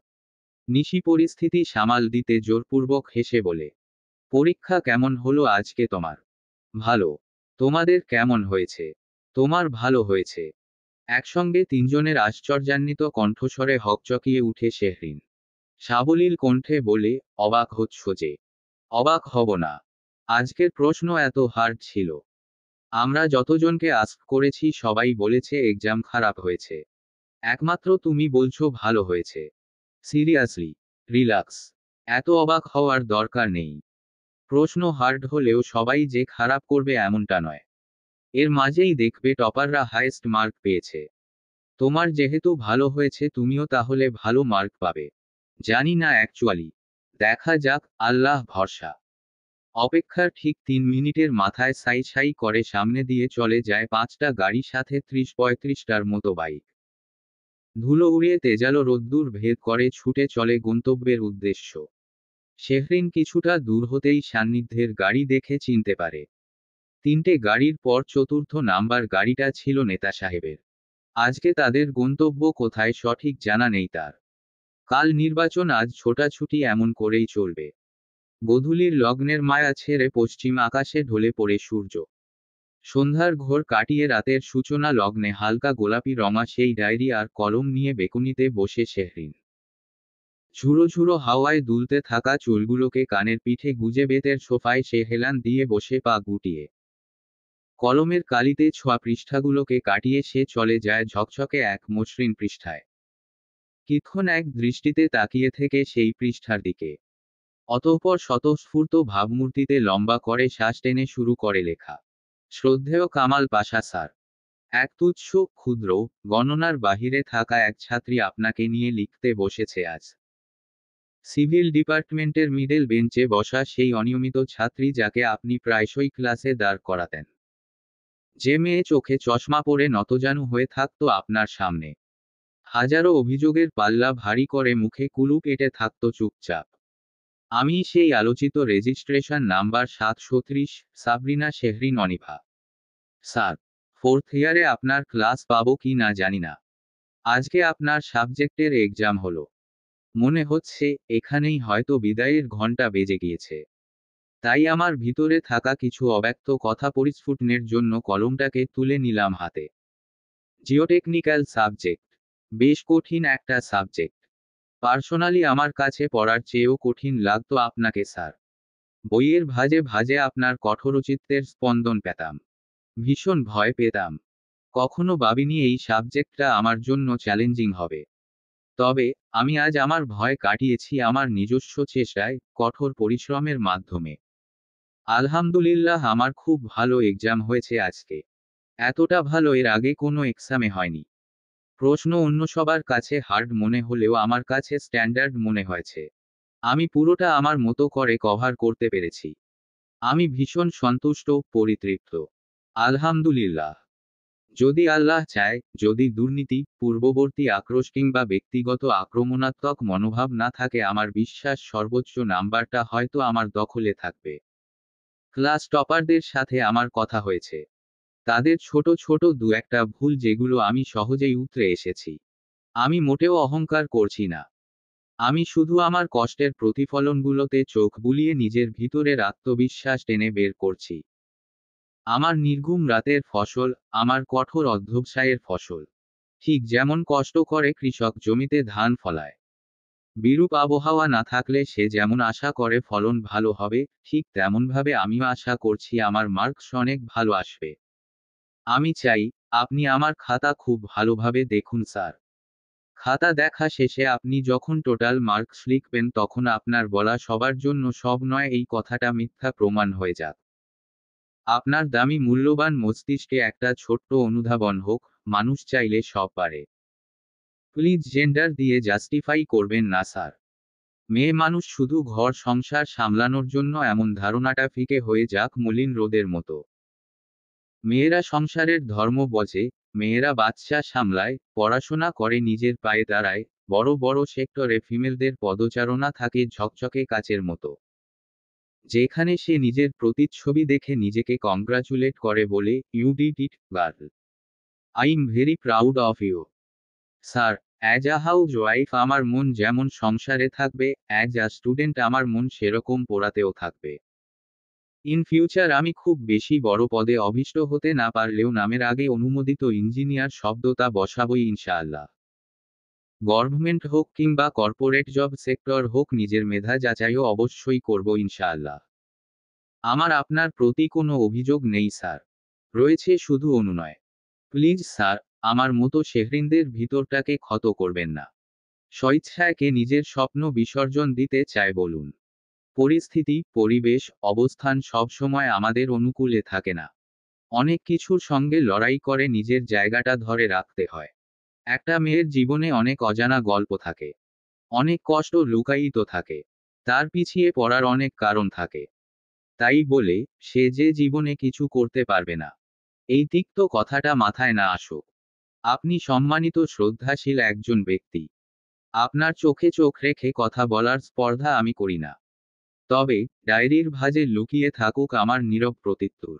নিশি পরিস্থিতি সামাল দিতে জোরপূর্বক হেসে বলে, পরীক্ষা কেমন হলো আজকে তোমার? ভালো। তোমাদের কেমন হয়েছে? তোমার ভালো হয়েছে। একসঙ্গে তিনজনের আশ্চর্যান্বিত কণ্ঠস্বরে হকচকিয়ে উঠে শেহরিন সাবলীল কণ্ঠে বলে, অবাক হচ্ছ যে? অবাক হব না। আজকের প্রশ্ন এত হার্ড ছিল। আমরা যতজনকে আস্ক করেছি সবাই বলেছে এক্সাম খারাপ হয়েছে। একমাত্র তুমি বলছো ভালো হয়েছে। Seriously, relax. এত অবাক হওয়ার দরকার নেই। প্রশ্ন হার্ড হলেও সবাই যে খারাপ করবে এমনটা নয়। এর মাঝেই দেখবে টপাররা হাইয়েস্ট মার্ক পেয়েছে। তোমার যেহেতু ভালো হয়েছে তুমিও তাহলে ভালো মার্ক পাবে। জানি না অ্যাকচুয়ালি। দেখা যাক, আল্লাহ ভরসা। অপেক্ষার ঠিক 3 মিনিটের মাথায় সাই সাই করে সামনে দিয়ে চলে যায় 5টা গাড়ি, সাথে 30-35টার মতো বাইক। ধুলো উড়িয়ে তেজালো রোদ্দুর ভেদ করে ছুটে চলে গন্তব্যের উদ্দেশ্য। শেহরিন কিছুটা দূর হতেই সান্নিধ্যের গাড়ি দেখে চিনতে পারে। 3টে গাড়ির পর চতুর্থ নাম্বার গাড়িটা ছিল নেতা সাহেবের। আজকে তাদের গন্তব্য কোথায় সঠিক জানা নেই তার। কাল নির্বাচন, আজ ছোটাছুটি, এমন করেই চলবে। গোধূলির লগ্নের মায়া ছেড়ে পশ্চিম আকাশে ঢলে পড়ে সূর্য। সন্ধ্যার ঘোর কাটিয়ে রাতের সূচনা লগ্নে হালকা গোলাপি রঙা সেই ডায়েরি আর কলম নিয়ে বেকুনিতে বসে শেহরিন। ঝুড়ো ঝুড়ো হাওয়ায় দুলতে থাকা চুলগুলোকে কানের পিঠে গুজে বেতের সোফায় সে হেলান দিয়ে বসে পা গুটিয়ে। কলমের কালিতে ছোঁয়া পৃষ্ঠাগুলোকে কাটিয়ে সে চলে যায় ঝকঝকে এক মসৃণ পৃষ্ঠায়। কিছুক্ষণ এক দৃষ্টিতে তাকিয়ে থেকে সেই পৃষ্ঠার দিকে। অতঃপর স্বতঃস্ফূর্ত ভাবমূর্তিতে লম্বা করে শ্বাস টেনে শুরু করে লেখা। শ্রদ্ধেয় কামাল পাশা স্যার, এক তুচ্ছ, ক্ষুদ্র, গণনার বাহিরে থাকা এক ছাত্রী আপনাকে নিয়ে লিখতে বসেছে আজ। সিভিল ডিপার্টমেন্টের মিডল বেঞ্চে বসা সেই অনিয়মিত ছাত্রী যাকে আপনি প্রায়শই ক্লাসে দাঁড় করাতেন। যে মেয়ে চোখে চশমা পরে নতজানু হয়ে থাকতো আপনার সামনে। হাজারো অভিযোগের পাল্লা ভারী করে মুখে কুলুপ এঁটে থাকতো চুপচাপ। আমি সেই আলোচিত registration number 730, Sabrina Shehrin Aniva. Sir, 4th ইয়ারে আপনার ক্লাস পাবো কি না জানি না। আজকে আপনার সাবজেক্টের এক্সাম হলো। মনে হচ্ছে এখানেই হয়তো বিদায়ের ঘণ্টা বেজে গিয়েছে। তাই আমার ভিতরে থাকা কিছু অব্যক্ত কথা পরিস্ফুটনের জন্য কলমটাকে তুলে নিলাম হাতে। Geotechnical subject. বেশ কঠিন একটা সাবজেক্ট। পার্সোনালি আমার কাছে পড়ার চেয়েও কঠিন লাগতো আপনাকে স্যার। বইয়ের ভাঁজে ভাঁজে আপনার কঠোরচিত্তের স্পন্দন পেতাম। ভীষণ ভয় পেতাম। কখনো ভাবিনি এই সাবজেক্টটা আমার জন্য চ্যালেঞ্জিং হবে। তবে আমি আজ আমার ভয় কাটিয়েছি আমার নিজস্ব চেষ্টায়, কঠোর পরিশ্রমের মাধ্যমে। আলহামদুলিল্লাহ, আমার খুব ভালো এক্সাম হয়েছে আজকে। এতটা ভালো এর আগে কোনো এক্সামে হয়নি। প্রশ্ন অন্য সবার কাছে হার্ড মনে হলেও আমার কাছে স্ট্যান্ডার্ড মনে হয়েছে। আমি পুরোটা আমার মতো করে কভার করতে পেরেছি। আমি ভীষণ সন্তুষ্ট, পরিতৃপ্ত। আলহামদুলিল্লাহ। যদি আল্লাহ চায়, যদি দুর্নীতি, পূর্ববর্তী আক্রোশ কিংবা ব্যক্তিগত আক্রমণাত্মক মনোভাব না থাকে, আমার বিশ্বাস সর্বোচ্চ নাম্বারটা হয়তো আমার দখলে থাকবে। ক্লাস টপারদের সাথে আমার কথা হয়েছে। তাদের ছোট ছোট দু-একটা ভুল যেগুলো আমি সহজেই উতরে এসেছি। আমি মোটেও অহংকার করছি না। আমি শুধু আমার কষ্টের প্রতিফলনগুলোতে চোখ বুলিয়ে নিজের ভিতরের আত্মবিশ্বাস টেনে বের করছি। আমার নির্ঘুম রাতের ফসল, আমার কঠোর অধ্যবসায়ের ফসল। ঠিক যেমন কষ্ট করে কৃষক জমিতে ধান ফলায়। বিরূপ আবহাওয়া না থাকলে সে যেমন আশা করে ফলন ভালো হবে, ঠিক তেমনভাবে আমিও আশা করছি আমার মার্কস অনেক ভালো আসবে। আমি চাই আপনি আমার খাতা খুব ভালোভাবে দেখুন স্যার। খাতা দেখা শেষে আপনি যখন টোটাল মার্কস লিখবেন তখন আপনার বলা সবার জন্য সব নয় এই কথাটা মিথ্যা প্রমাণ হয়ে যাক। আপনার দামি মূল্যবান মস্তিষ্কে একটা ছোট্ট অনুধাবন হোক, মানুষ চাইলে সব পারে। প্লিজ জেন্ডার দিয়ে জাস্টিফাই করবেন না স্যার। মেয়ে মানুষ শুধু ঘর সংসার সামলানোর জন্য এমন ধারণাটা ফিকে হয়ে যাক মলিন রোদের মতো। মেয়েরা সংসারের ধর্ম বোঝে, মেয়েরা বাচ্চা সামলায়, পড়াশোনা করে নিজের পায়ে দাঁড়ায়, বড় বড় সেক্টরে ফিমেলদের পদচারণা থাকে ঝকঝকে কাচের মতো। যেখানে সে নিজের প্রতিচ্ছবি দেখে নিজেকে কংগ্রাচুলেট করে বলে, you did it, girl. I am very proud of you. Sir, as a housewife আমার মন যেমন সংসারে থাকবে, অ্যাজ আ স্টুডেন্ট আমার মন সেরকম পড়াতেও থাকবে। ইন ফিউচার আমি খুব বেশি বড় পদে অভীষ্ট হতে না পারলেও নামের আগে অনুমোদিত ইঞ্জিনিয়ার শব্দটা বসাবই ইনশাআল্লাহ। গভর্নমেন্ট হোক কিংবা কর্পোরেট জব সেক্টর হোক, নিজের মেধা যাচাইও অবশ্যই করব ইনশাআল্লাহ। আমার আপনার প্রতি কোনো অভিযোগ নেই স্যার, রয়েছে শুধু অনুনয়। প্লিজ স্যার, আমার মতো শেহরিনদের ভিতরটাকে ক্ষত করবেন না। স্বইচ্ছায় কে নিজের স্বপ্ন বিসর্জন দিতে চায় বলুন? পরিস্থিতি, পরিবেশ, অবস্থান সবসময় আমাদের অনুকূলে থাকে না। অনেক কিছুর সঙ্গে লড়াই করে নিজের জায়গাটা ধরে রাখতে হয়। একটা মেয়ের জীবনে অনেক অজানা গল্প থাকে, অনেক কষ্ট লুকায়িত থাকে, তার পিছিয়ে পড়ার অনেক কারণ থাকে। তাই বলে সে যে জীবনে কিছু করতে পারবে না, এই তিক্ত কথাটা মাথায় না আসুক। আপনি সম্মানিত শ্রদ্ধাশীল একজন ব্যক্তি। আপনার চোখে চোখ রেখে কথা বলার স্পর্ধা আমি করি না। তবে ডায়েরির ভাঁজে লুকিয়ে থাকুক আমার নীরব প্রত্যুত্তর।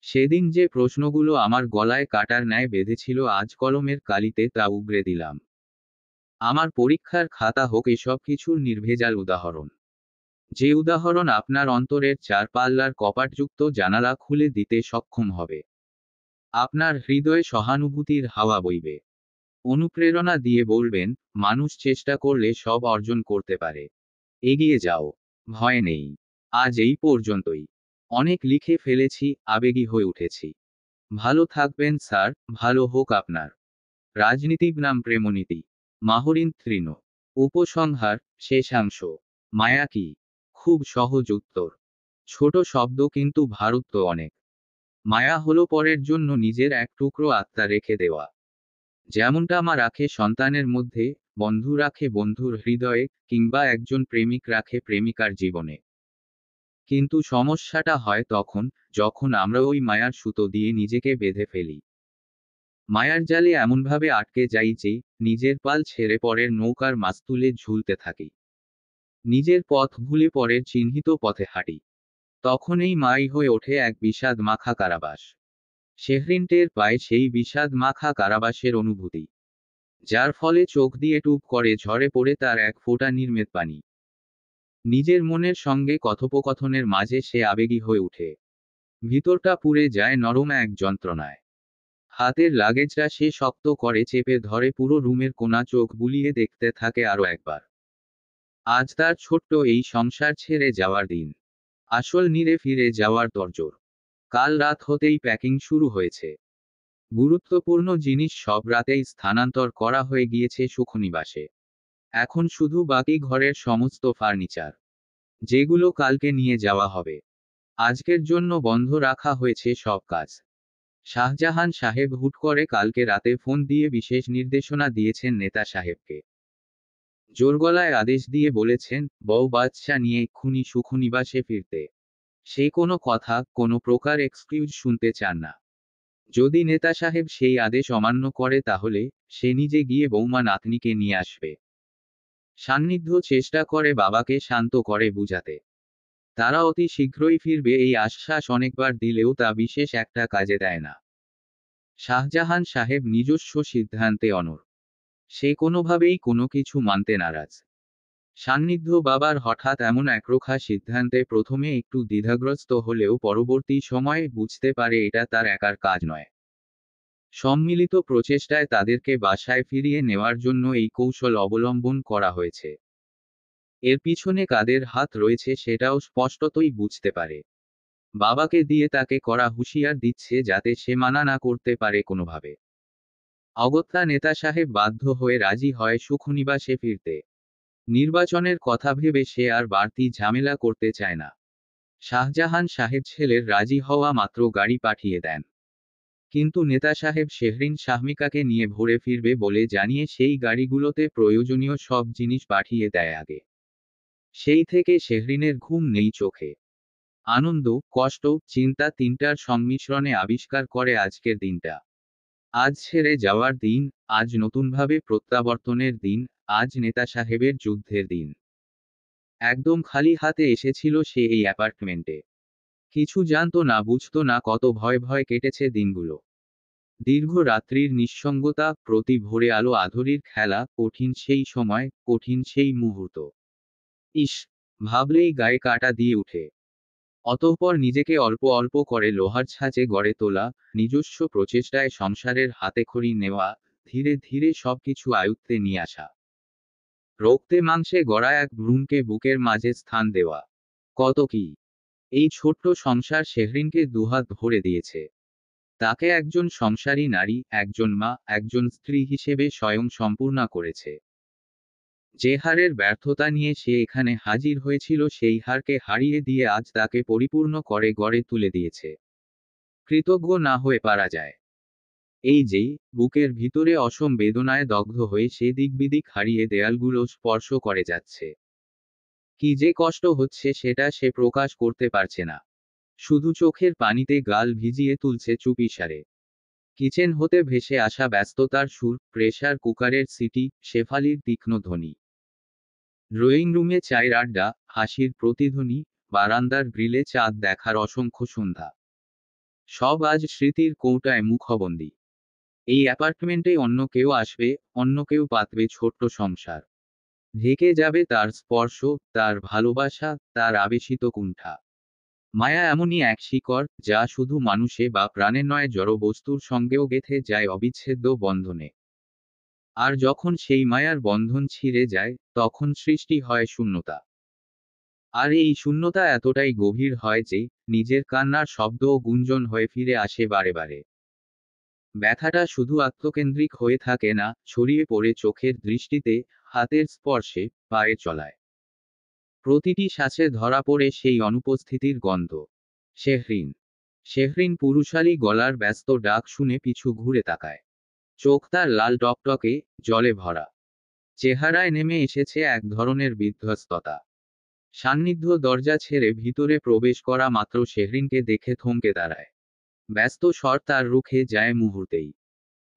সেদিন যে প্রশ্নগুলো আমার গলায় কাটার ন্যায় বেঁধেছিল, আজ কলমের কালিতে তা উগরে দিলাম। আমার পরীক্ষার খাতা হোক এসব কিছুর নির্ভেজাল উদাহরণ। যে উদাহরণ আপনার অন্তরের চার পাল্লার কপাটযুক্ত জানালা খুলে দিতে সক্ষম হবে। আপনার হৃদয়ে সহানুভূতির হাওয়া বইবে। অনুপ্রেরণা দিয়ে বলবেন, মানুষ চেষ্টা করলে সব অর্জন করতে পারে। এগিয়ে যাও, ভয় নেই। আজ এই পর্যন্তই। অনেক লিখে ফেলেছি, আবেগী হয়ে উঠেছি। ভালো থাকবেন স্যার, ভালো হোক আপনার রাজনীতি বনাম প্রেমনীতি। মাহরিন তৃণ। উপসংহার, শেষাংশ। মায়া কি? খুব সহজ উত্তর। ছোট শব্দ কিন্তু ভারুত্ব অনেক। মায়া হলো পরের জন্য নিজের এক টুকরো আত্মা রেখে দেওয়া। যেমনটা মা রাখে সন্তানের মধ্যে, বন্ধু রাখে বন্ধুর হৃদয়ে, কিংবা একজন প্রেমিক রাখে প্রেমিকার জীবনে। কিন্তু সমস্যাটা হয় তখন, যখন আমরা ওই মায়ার সুতো দিয়ে নিজেকে বেঁধে ফেলি। মায়ার জালে এমনভাবে আটকে যাই যে, নিজের পাল ছেড়ে পরের নৌকার মাস্তুলে ঝুলতে থাকি। নিজের পথ ভুলে পরের চিহ্নিত পথে হাঁটি। তখন এই মাই হয়ে ওঠে এক বিষাদ মাখা কারাবাস। শেহরিন টের পায় সেই বিষাদ মাখা কারাবাসের অনুভূতি, যার ফলে চোখ দিয়ে টুপ করে ঝরে পড়ে তার এক ফোঁটা নির্মেত পানি। নিজের মনের সঙ্গে কথোপকথনের মাঝে সে আবেগী হয়ে ওঠে। ভিতরটা পুড়ে যায় নরম এক যন্ত্রণায়। হাতের লাগেজটা সে শক্ত করে চেপে ধরে, পুরো রুমের কোণা চোখ বুলিয়ে দেখতে থাকে আরও একবার। আজ তার ছোট্ট এই সংসার ছেড়ে যাওয়ার দিন। আসল নীড়ে ফিরে যাওয়ার তরজোর। কাল রাত হতেই প্যাকিং শুরু হয়েছে। গুরুত্বপূর্ণ জিনিস সব রাতেই স্থানান্তর করা হয়ে গিয়েছে সুখনিবাসে। এখন শুধু বাকি ঘরের সমস্ত ফার্নিচার, যেগুলো কালকে নিয়ে যাওয়া হবে। আজকের জন্য বন্ধ রাখা হয়েছে সব কাজ। শাহজাহান সাহেব হুট করে কালকে রাতে ফোন দিয়ে বিশেষ নির্দেশনা দিয়েছেন নেতা সাহেবকে। জোর গলায় আদেশ দিয়ে বলেছেন, বউ বাচ্চা নিয়ে এক্ষুনি সুখনিবাসে ফিরতে। সে কোনো কথা, কোনো প্রকার এক্সকিউজ শুনতে চান না। যদি নেতা সাহেব সেই আদেশ অমান্য করে তাহলে সে নিজে গিয়ে বৌমা নাতনিকে নিয়ে আসবে। সান্নিধ্য চেষ্টা করে বাবাকে শান্ত করে বুঝাতে। তারা অতি শীঘ্রই ফিরবে এই আশ্বাস অনেকবার দিলেও তা বিশেষ একটা কাজে দেয় না। শাহজাহান সাহেব নিজস্ব সিদ্ধান্তে অনড়। সে কোনোভাবেই কোনো কিছু মানতে নারাজ। সান্নিধ্য বাবার হঠাৎ এমন একরোখা সিদ্ধান্তে প্রথমে একটু দ্বিধাগ্রস্ত হলেও পরবর্তী সময়ে বুঝতে পারে এটা তার একার কাজ নয়। সম্মিলিত প্রচেষ্টায় তাদেরকে বাসায় ফিরিয়ে নেওয়ার জন্য এই কৌশল অবলম্বন করা হয়েছে। এর পিছনে কাদের হাত রয়েছে সেটাও স্পষ্টতই বুঝতে পারে। বাবাকে দিয়ে তাকে কড়া হুঁশিয়ার দিচ্ছে যাতে সে মানা না করতে পারে কোনোভাবে। অগত্যা নেতা সাহেব বাধ্য হয়ে রাজি হয় সুখনিবাসে ফিরতে। নির্বাচনের কথা ভেবে সে আর বাড়তি ঝামেলা করতে চায় না। শাহজাহান সাহেব ছেলের রাজি হওয়া মাত্র গাড়ি পাঠিয়ে দেন। কিন্তু নেতা সাহেব শেহরিন শাহমিকাকে নিয়ে ভোরে ফিরবে বলে জানিয়ে সেই গাড়িগুলোতে প্রয়োজনীয় সব জিনিস পাঠিয়ে দেয় আগে। সেই থেকে শেহরিনের ঘুম নেই চোখে। আনন্দ, কষ্ট, চিন্তা তিনটার সংমিশ্রণে আবিষ্কার করে আজকের দিনটা। আজ ছেড়ে যাওয়ার দিন, আজ নতুনভাবে প্রত্যাবর্তনের দিন, আজ নেতা সাহেবের যুদ্ধের দিন। একদম খালি হাতে এসেছিল সে এই অ্যাপার্টমেন্টে। কিছু জানতো না, বুঝতো না, কত ভয় ভয় কেটেছে দিনগুলো। দীর্ঘ রাত্রির নিঃসঙ্গতা, প্রতি ভোরে আলো আঁধুরির খেলা, কঠিন সেই সময়, কঠিন সেই মুহূর্ত। ইস, ভাবলেই গায়ে কাঁটা দিয়ে উঠে। অতঃপর নিজেকে অল্প অল্প করে লোহার ছাঁচে গড়ে তোলা, নিজস্ব প্রচেষ্টায় সংসারের হাতেখড়ি নেওয়া, ধীরে ধীরে সবকিছু আয়ত্তে নিয়ে আসা। রক্তে মাংসে গড়া এক ভ্রূণকে বুকের মাঝে স্থান দেওয়া। কত কি! এই ছোট্ট সংসার শেহরিনকে দুহাত ভরে দিয়েছে। তাকে একজন সংসারী নারী, একজন মা, একজন স্ত্রী হিসেবে স্বয়ং সম্পূর্ণ করেছে। যে হারের ব্যর্থতা নিয়ে সে এখানে হাজির হয়েছিল সেই হারকে হারিয়ে দিয়ে আজ তাকে পরিপূর্ণ করে গড়ে তুলে দিয়েছে। কৃতজ্ঞ না হয়ে পারা যায়? এই যেই বুকের ভিতরে অসম বেদনায় দগ্ধ হয়ে সে দিকবিদিক হারিয়ে দেয়ালগুলো স্পর্শ করে যাচ্ছে। কি যে কষ্ট হচ্ছে সেটা সে প্রকাশ করতে পারছে না। শুধু চোখের পানিতে গাল ভিজিয়ে তুলছে চুপিসারে। কিচেন হতে ভেসে আসা ব্যস্ততার সুর, প্রেসার কুকারের সিটি, শেফালির তীক্ষ্ণ ধ্বনি। ড্রয়িং রুমে চায়ের আড্ডা, হাসির প্রতিধ্বনি, বারান্দার গ্রিলে চাঁদ দেখার অসংখ্য সন্ধ্যা। সব আজ স্মৃতির কৌটায় মুখবন্দী। এই অ্যাপার্টমেন্টে অন্য কেউ আসবে, অন্য কেউ পাতবে ছোট্ট সংসার। ঢেকে যাবে তার স্পর্শ, তার ভালোবাসা, তার আবেশিত কুণ্ঠা। মায়া এমনই এক শিকড়, যা শুধু মানুষে বা প্রাণে নয়, জড় বস্তুর সঙ্গেও গেথে যায় অবিচ্ছেদ্য বন্ধনে। আর যখন সেই মায়ার বন্ধন ছিঁড়ে যায়, তখন সৃষ্টি হয় শূন্যতা। আর এই শূন্যতা এতটাই গভীর হয় যে নিজের কান্নার শব্দও গুঞ্জন হয়ে ফিরে আসে বারে বারে। ব্যথাটা শুধু আত্মকেন্দ্রিক হয়ে থাকে না, ছড়িয়ে পড়ে চোখের দৃষ্টিতে, হাতের স্পর্শে, পায়ের চলায়। প্রতিটি শ্বাসে ধরা পড়ে সেই অনুপস্থিতির গন্ধ। শেহরিন। শেহরিন পুরুষালী গলার ব্যস্ত ডাক শুনে পিছু ঘুরে তাকায়। চোখ তার লাল টকটকে, জলে ভরা। চেহারায় নেমে এসেছে এক ধরনের বিধ্বস্ততা। সান্নিধ্য দরজা ছেড়ে ভিতরে প্রবেশ করা মাত্র শেহরিনকে দেখে থমকে দাঁড়ায়। ব্যস্ত স্বর তার রুখে যায় মুহূর্তেই।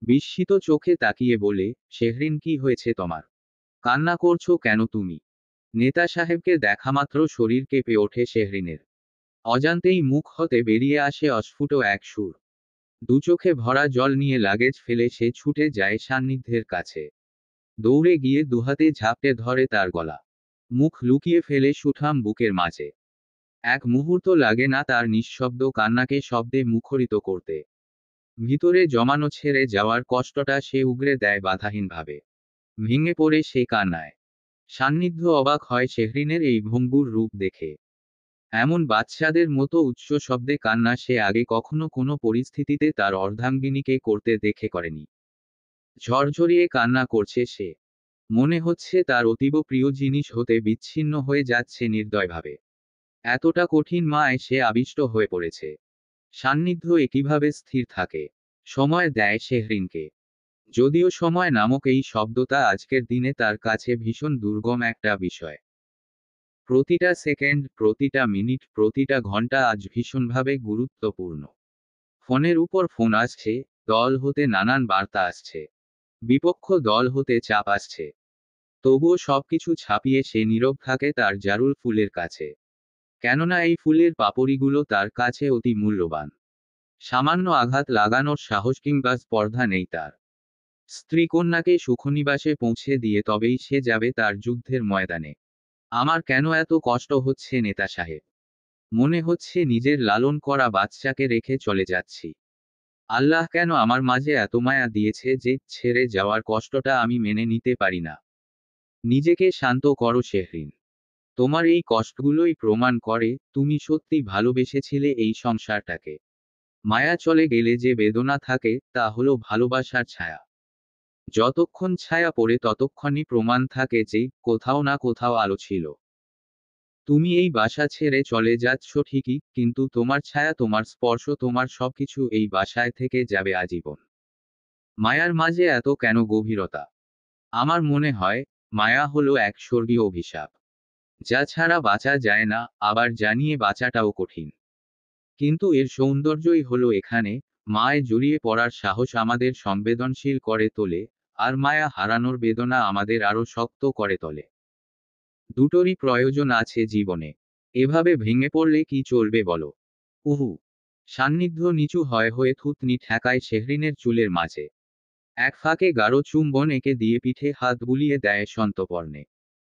বিস্মিত চোখে তাকিয়ে বলে, শেহরিন, কি হয়েছে তোমার? কান্না করছো কেন তুমি? নেতা সাহেবকে দেখামাত্র শরীর কেঁপে ওঠে শেহরিনের। অজান্তেই মুখ হতে বেরিয়ে আসে অস্ফুট এক সুর। দুচোখে ভরা জল নিয়ে লাগেজ ফেলে সে ছুটে যায় সান্নিধ্যের কাছে। দৌড়ে গিয়ে দুহাতে ঝাপটে ধরে তার গলা। মুখ লুকিয়ে ফেলে সুঠাম বুকের মাঝে। এক মুহূর্ত লাগে না তার নিঃশব্দ কান্নাকে শব্দে মুখরিত করতে। ভিতরে জমানো ছেড়ে যাওয়ার কষ্টটা সে উগরে দেয় বাধাহীনভাবে। ভেঙে পড়ে সে কান্নায়। সান্নিধ্য অবাক হয় শেহরিনের এই ভঙ্গুর রূপ দেখে। এমন বাচ্চাদের মতো উচ্চ শব্দে কান্না সে আগে কখনো কোনো পরিস্থিতিতে তার অর্ধাঙ্গিনীকে করতে দেখে করেনি। ঝরঝরিয়ে কান্না করছে সে। মনে হচ্ছে তার অতীব প্রিয় জিনিস হতে বিচ্ছিন্ন হয়ে যাচ্ছে নির্দয়ভাবে। এতটা কঠিন মায় সে আবিষ্ট হয়ে পড়েছে। সান্নিধ্য একইভাবে স্থির থাকে। সময় দেয় শেহরিনকে। যদিও সময় নামক এই শব্দটা আজকের দিনে তার কাছে ভীষণ দুর্গম একটা বিষয়। প্রতিটা সেকেন্ড, প্রতিটা মিনিট, প্রতিটা ঘন্টা আজ ভীষণভাবে গুরুত্বপূর্ণ। ফোনের উপর ফোন আসছে, দল হতে নানান বার্তা আসছে। বিপক্ষ দল হতে চাপ আসছে। তবুও সবকিছু ছাপিয়ে সে নীরব থাকে তার জারুল ফুলের কাছে। কেননা এই ফুলের পাপড়িগুলো তার কাছে অতি মূল্যবান। সামান্য আঘাত লাগানোর সাহস কিংবা স্পর্ধা নেই তার। স্ত্রী কন্যাকে সুখনিবাসে পৌঁছে দিয়ে তবেই সে যাবে তার যুদ্ধের ময়দানে। আমার কেন এত কষ্ট হচ্ছে নেতা সাহেব? মনে হচ্ছে নিজের লালন করা বাচ্চাকে রেখে চলে যাচ্ছি। আল্লাহ কেন আমার মাঝে এত মায়া দিয়েছে যে ছেড়ে যাওয়ার কষ্টটা আমি মেনে নিতে পারি না। নিজেকে শান্ত করো শেহরিন। তোমার এই কষ্টগুলোই প্রমাণ করে তুমি সত্যি ভালোবেসেছিলে এই সংসারটাকে। মায়া চলে গেলে যে বেদনা থাকে তা হলো ভালোবাসার ছায়া। যতক্ষণ ছায়া পড়ে ততক্ষণই প্রমাণ থাকে যে কোথাও না কোথাও আলো ছিল। তুমি এই বাসা ছেড়ে চলে যাচ্ছ ঠিকই, কিন্তু তোমার ছায়া, তোমার স্পর্শ, তোমার সবকিছু এই বাসায় থেকে যাবে আজীবন। মায়ার মাঝে এত কেন গভীরতা? আমার মনে হয় মায়া হলো এক স্বর্গীয় অভিশাপ, যা ছাড়া বাঁচা যায় না, আবার জানিয়ে বাঁচাটাও কঠিন। কিন্তু এর সৌন্দর্যই হলো এখানে, মায় জড়িয়ে পড়ার সাহস আমাদের সংবেদনশীল করে তোলে, আর মায়া হারানোর বেদনা আমাদের আরো শক্ত করে তোলে। দুটোরই প্রয়োজন আছে জীবনে। এভাবে ভেঙে পড়লে কি চলবে বলো? উহু। সান্নিধ্য নিচু হয়ে থুতনি ঠেকায় শেহরিনের চুলের মাঝে। এক ফাঁকে গাঢ় চুম্বন এঁকে দিয়ে পিঠে হাত বুলিয়ে দেয় সন্তপর্ণে।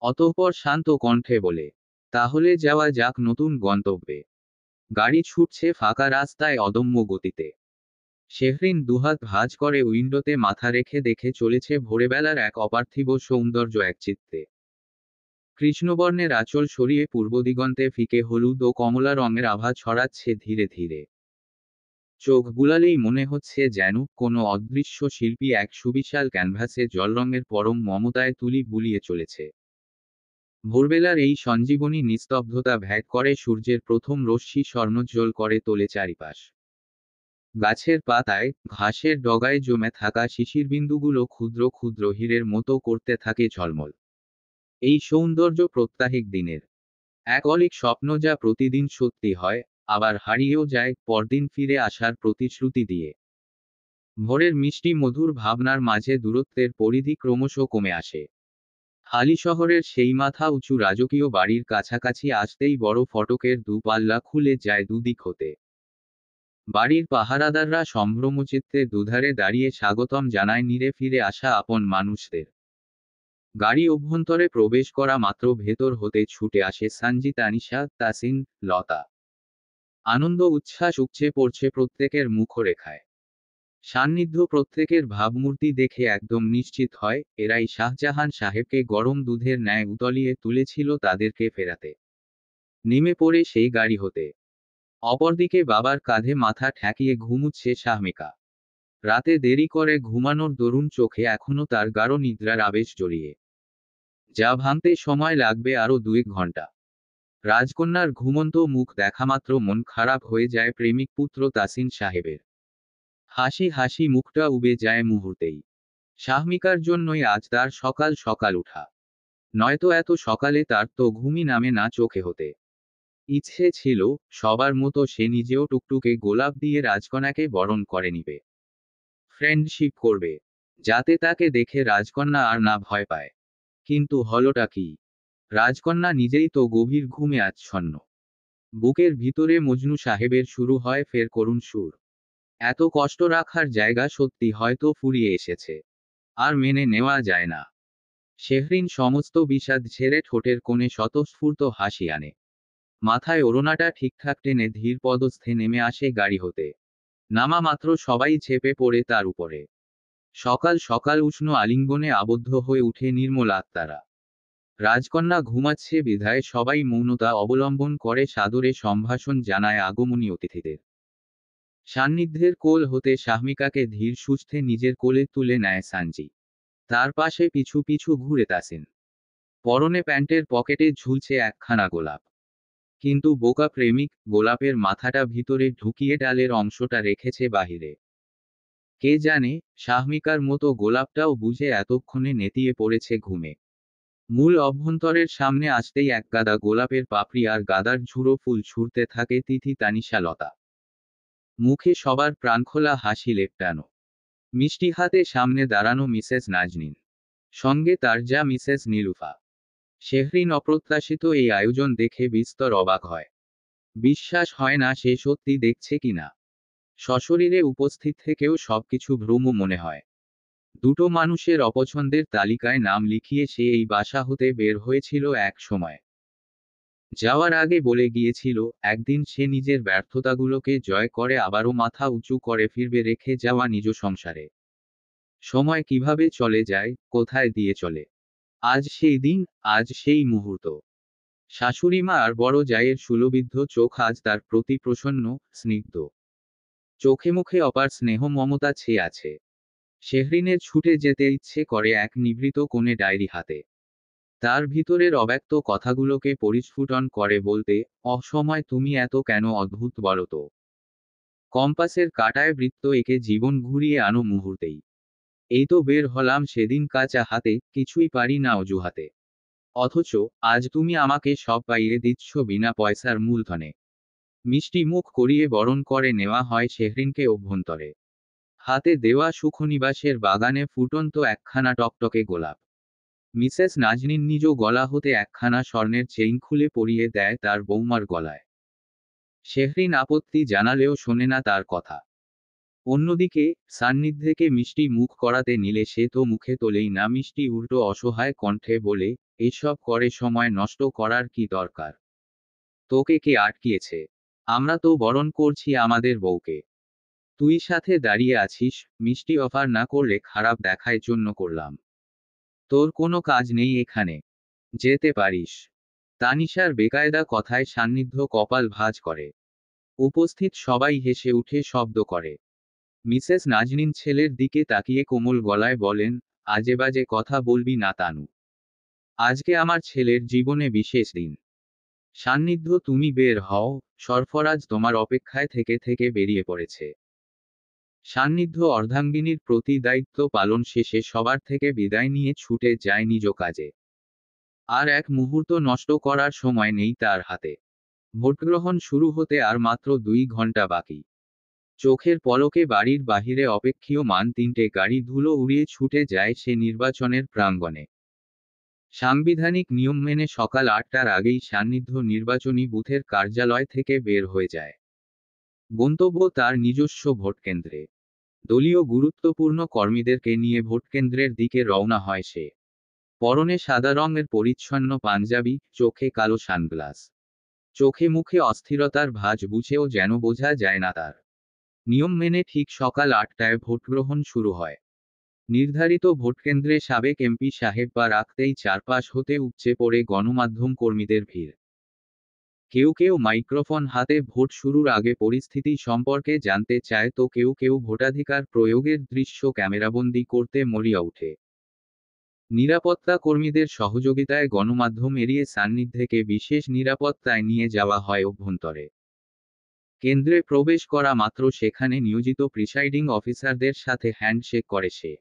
অতঃপর শান্ত কণ্ঠে বলে, তাহলে যাওয়া যাক নতুন গন্তব্যে। গাড়ি ছুটছে ফাঁকা রাস্তায় অদম্য গতিতে। শেহরিন দুহাত ভাঁজ করে উইন্ডোতে মাথা রেখে দেখে চলেছে ভোরবেলার এক অপার্থিব সৌন্দর্য একচিত্তে। কৃষ্ণবর্ণের আঁচল সরিয়ে পূর্ব দিগন্তে ফিকে হলুদ ও কমলা রঙের আভা ছড়াচ্ছে ধীরে ধীরে। চোখ বুলালেই মনে হচ্ছে যেন কোনো অদৃশ্য শিল্পী এক সুবিশাল ক্যানভাসে জলরঙের পরম মমতায় তুলি বুলিয়ে চলেছে। ভোরবেলার এই সঞ্জীবনী নিস্তব্ধতা ভেদ করে সূর্যের প্রথম রশ্মি স্বর্ণোজ্জ্বল করে তোলে চারিপাশ। গাছের পাতায়, ঘাসের ডগায় জমে থাকা শিশিরবিন্দুগুলো ক্ষুদ্র ক্ষুদ্র হীরের মতো করতে থাকে ঝলমল। এই সৌন্দর্য প্রত্যাহিক দিনের এক অলীক স্বপ্ন, যা প্রতিদিন সত্যি হয়, আবার হারিয়েও যায় পরদিন ফিরে আসার প্রতিশ্রুতি দিয়ে। ভোরের মিষ্টি মধুর ভাবনার মাঝে দূরত্বের পরিধি ক্রমশ কমে আসে। হালি শহরের সেই মাথা উঁচু রাজকীয় বাড়ির কাছাকাছি আসতেই বড় ফটকের দুপাল্লা খুলে যায় দুদিক হতে। বাড়ির পাহারাদাররা সম্ভ্রমচিত্তে দুধারে দাঁড়িয়ে স্বাগতম জানায় নিরে ফিরে আসা আপন মানুষদের। গাড়ি অভ্যন্তরে প্রবেশ করা মাত্র ভেতর হতে ছুটে আসে সানজি, তানিশা, তাসিন, লতা। আনন্দ উচ্ছ্বাস উপচে পড়ছে প্রত্যেকের মুখরেখায়। সান্নিধ্য প্রত্যেকের ভাবমূর্তি দেখে একদম নিশ্চিত হয়, এরাই শাহজাহান সাহেবকে গরম দুধের ন্যায় উতলিয়ে তুলেছিল তাদেরকে ফেরাতে। নেমে পড়ে সেই গাড়ি হতে। অপরদিকে বাবার কাঁধে মাথা ঠেকিয়ে ঘুমুচ্ছে শাহমিকা। রাতে দেরি করে ঘুমানোর দরুন চোখে এখনো তার গাঢ় নিদ্রার আবেশ জড়িয়ে, যা ভাঙতে সময় লাগবে আরো 2 ঘন্টা। রাজকন্যার ঘুমন্ত মুখ দেখামাত্র মন খারাপ হয়ে যায় প্রেমিক পুত্র তাসিন সাহেবের। হাসি হাসি মুখটা উবে যায় মুহূর্তেই। শাহমিকার জন্যই আজ তার সকাল সকাল উঠা। নয়তো এত সকালে তার তো ঘুমই নামে না চোখে হতে। ইচ্ছে ছিল সবার মতো সে নিজেও টুকটুকে গোলাপ দিয়ে রাজকন্যাকে বরণ করে নিবে, ফ্রেন্ডশিপ করবে, যাতে তাকে দেখে রাজকন্যা আর না ভয় পায়। কিন্তু হলোটা কি? রাজকন্যা নিজেই তো গভীর ঘুমে আচ্ছন্ন। বুকের ভিতরে মজনু সাহেবের শুরু হয় ফের করুণ সুর। এত কষ্ট রাখার জায়গা সত্যি হয়তো ফুরিয়ে এসেছে, আর মেনে নেওয়া যায় না। শেহরিন সমস্ত বিষাদ ছেড়ে ঠোঁটের কোণে স্বতঃস্ফূর্ত হাসি আনে। মাথায় ওড়নাটা ঠিকঠাক টেনে ধীর পদস্থে নেমে আসে গাড়ি হতে। নামা মাত্র সবাই ঝেঁপে পড়ে তার উপরে। সকাল সকাল উষ্ণ আলিঙ্গনে আবদ্ধ হয়ে উঠে নির্মল আত্মারা। রাজকন্যা ঘুমাচ্ছে বিধায় সবাই মৌনতা অবলম্বন করে সাদরে সম্ভাষণ জানায় আগমনী অতিথিদের। সান্নিধ্যের কোল হতে শাহমিকাকে ধীর সুস্থে নিজের কোলে তুলে নেয় সানজি। তার পাশে পিছু পিছু ঘুরে তাসিন। পরনে প্যান্টের পকেটে ঝুলছে একখানা গোলাপ। কিন্তু বোকা প্রেমিক, গোলাপের মাথাটা ভিতরে ঢুকিয়ে ডালের অংশটা রেখেছে বাহিরে। কে জানে, শাহমিকার মতো গোলাপটাও বুঝে এতক্ষণে নেতিয়ে পড়েছে ঘুমে। মূল অভ্যন্তরের সামনে আসতেই এক গাদা গোলাপের পাপড়ি আর গাদার ঝুড়ো ফুল ছুঁড়তে থাকে তিথি, তানিশা, লতা। মুখে সবার প্রাণখোলা হাসি লেপটানো। মিষ্টি হাতে সামনে দাঁড়ানো মিসেস নাজনীন। সঙ্গে তার যা মিসেস নীলুফা। শেহরিন অপ্রত্যাশিত এই আয়োজন দেখে বিস্তর অবাক হয়। বিশ্বাস হয় না সে সত্যি দেখছে কিনা। সশরীরে উপস্থিত থেকেও সবকিছু ভ্রম মনে হয়। দুটো মানুষের অপছন্দের তালিকায় নাম লিখিয়ে সে এই বাসা হতে বের হয়েছিল এক সময়। যাওয়ার আগে বলে গিয়েছিল, একদিন সে নিজের ব্যর্থতাগুলোকে জয় করে আবারও মাথা উঁচু করে ফিরবে রেখে যাওয়া নিজ সংসারে। সময় কিভাবে চলে যায়, কোথায় দিয়ে চলে। আজ সেই দিন, আজ সেই মুহূর্ত। শাশুড়িমা আর বড় জায়ের সুলভিদ্ধ চোখ আজ তার প্রতি প্রসন্ন, স্নিগ্ধ। চোখে মুখে অপার স্নেহ মমতা ছেয়ে আছে। শেহরিনের ছুটে যেতে ইচ্ছে করে এক নিভৃত কোণে ডায়েরি হাতে। তার ভিতরের অব্যক্ত কথাগুলোকে পরিস্ফুটন করে বলতে, অসময় তুমি এত কেন অদ্ভুত বলো তো। কম্পাসের কাঁটায় বৃত্ত এঁকে জীবন ঘুরিয়ে আনো মুহূর্তেই। এই তো বের হলাম সেদিন কাঁচা হাতে, কিছুই পারি না অজুহাতে। অথচ আজ তুমি আমাকে সব পাইয়ে দিচ্ছ বিনা পয়সার মূলধনে। মিষ্টি মুখ করিয়ে বরণ করে নেওয়া হয় শেহরিনকে অভ্যন্তরে। হাতে দেওয়া সুখনিবাসের বাগানে ফুটন্ত একখানা টকটকে গোলাপ। মিসেস নাজনীন নিজ গলা হতে একখানা স্বর্ণের চেইন খুলে পরিয়ে দেয় তার বৌমার গলায়। শেহরিন আপত্তি জানালেও শোনে না তার কথা। অন্যদিকে সান্নিধ্যকে মিষ্টি মুখ করাতে নিলে সে তো মুখে তোলেই না, মিষ্টি উল্টো অসহায় কণ্ঠে বলে, এসব করে সময় নষ্ট করার কি দরকার। তোকে কে আটকিয়েছে? আমরা তো বরণ করছি আমাদের বউকে। তুই সাথে দাঁড়িয়ে আছিস, মিষ্টি অফার না করলে খারাপ দেখায় জন্য করলাম। তোর কোনো কাজ নেই এখানে, যেতে পারিস। তানিশার বেকায়দা কথায় সান্নিধ্য কপাল ভাঁজ করে। উপস্থিত সবাই হেসে উঠে শব্দ করে। মিসেস নাজনীন ছেলের দিকে তাকিয়ে কোমল গলায় বলেন, আজেবাজে কথা বলবি না তানু। আজকে আমার ছেলের জীবনে বিশেষ দিন। সান্নিধ্য তুমি বের হও, সরফরাজ তোমার অপেক্ষায় থেকে থেকে বেরিয়ে পড়েছে। সান্নিধ্য অর্ধাঙ্গিনীর প্রতি দায়িত্ব পালন শেষে সবার থেকে বিদায় নিয়ে ছুটে যায় নিজ কাজে। আর এক মুহূর্ত নষ্ট করার সময় নেই তার হাতে। ভোটগ্রহণ শুরু হতে আর মাত্র 2 ঘন্টা বাকি। চোখের পলকে বাড়ির বাহিরে অপেক্ষীয়মান 3টে গাড়ি ধুলো উড়িয়ে ছুটে যায় সে নির্বাচনের প্রাঙ্গণে। সাংবিধানিক নিয়ম মেনে সকাল 8টার আগেই সান্নিধ্য নির্বাচনী বুথের কার্যালয় থেকে বের হয়ে যায়। গন্তব্য তার নিজস্ব ভোটকেন্দ্রে। দলীয় গুরুত্বপূর্ণ কর্মীদেরকে নিয়ে ভোটকেন্দ্রের দিকে রওনা হয় সে। পরনে সাদা রঙের পরিচ্ছন্ন পাঞ্জাবি, চোখে কালো সানগ্লাস। চোখে মুখে অস্থিরতার ভাঁজ বুঝেও যেন বোঝা যায় না তার। নিয়ম মেনে ঠিক সকাল 8টায় ভোটগ্রহণ শুরু হয়। নির্ধারিত ভোটকেন্দ্রে সাবেক এমপি সাহেব পা রাখতেই চারপাশ হতে উপচে পড়ে গণমাধ্যম কর্মীদের ভিড়। কেউ কেউ মাইক্রোফোন হাতে ভোট শুরুর আগে পরিস্থিতি সম্পর্কে জানতে চায়, তো কেউ কেউ ভোটাধিকার প্রয়োগের দৃশ্য ক্যামেরাবন্দি করতে মরিয়া ওঠে। নিরাপত্তা কর্মীদের সহযোগিতায় গণমাধ্যম এড়িয়ে সান্নিধ্যকে বিশেষ নিরাপত্তায় নিয়ে যাওয়া হয় অভ্যন্তরে। কেন্দ্রে প্রবেশ করা মাত্র সেখানে নিয়োজিত প্রিসাইডিং অফিসারদের সাথে হ্যান্ডশেক করে সে।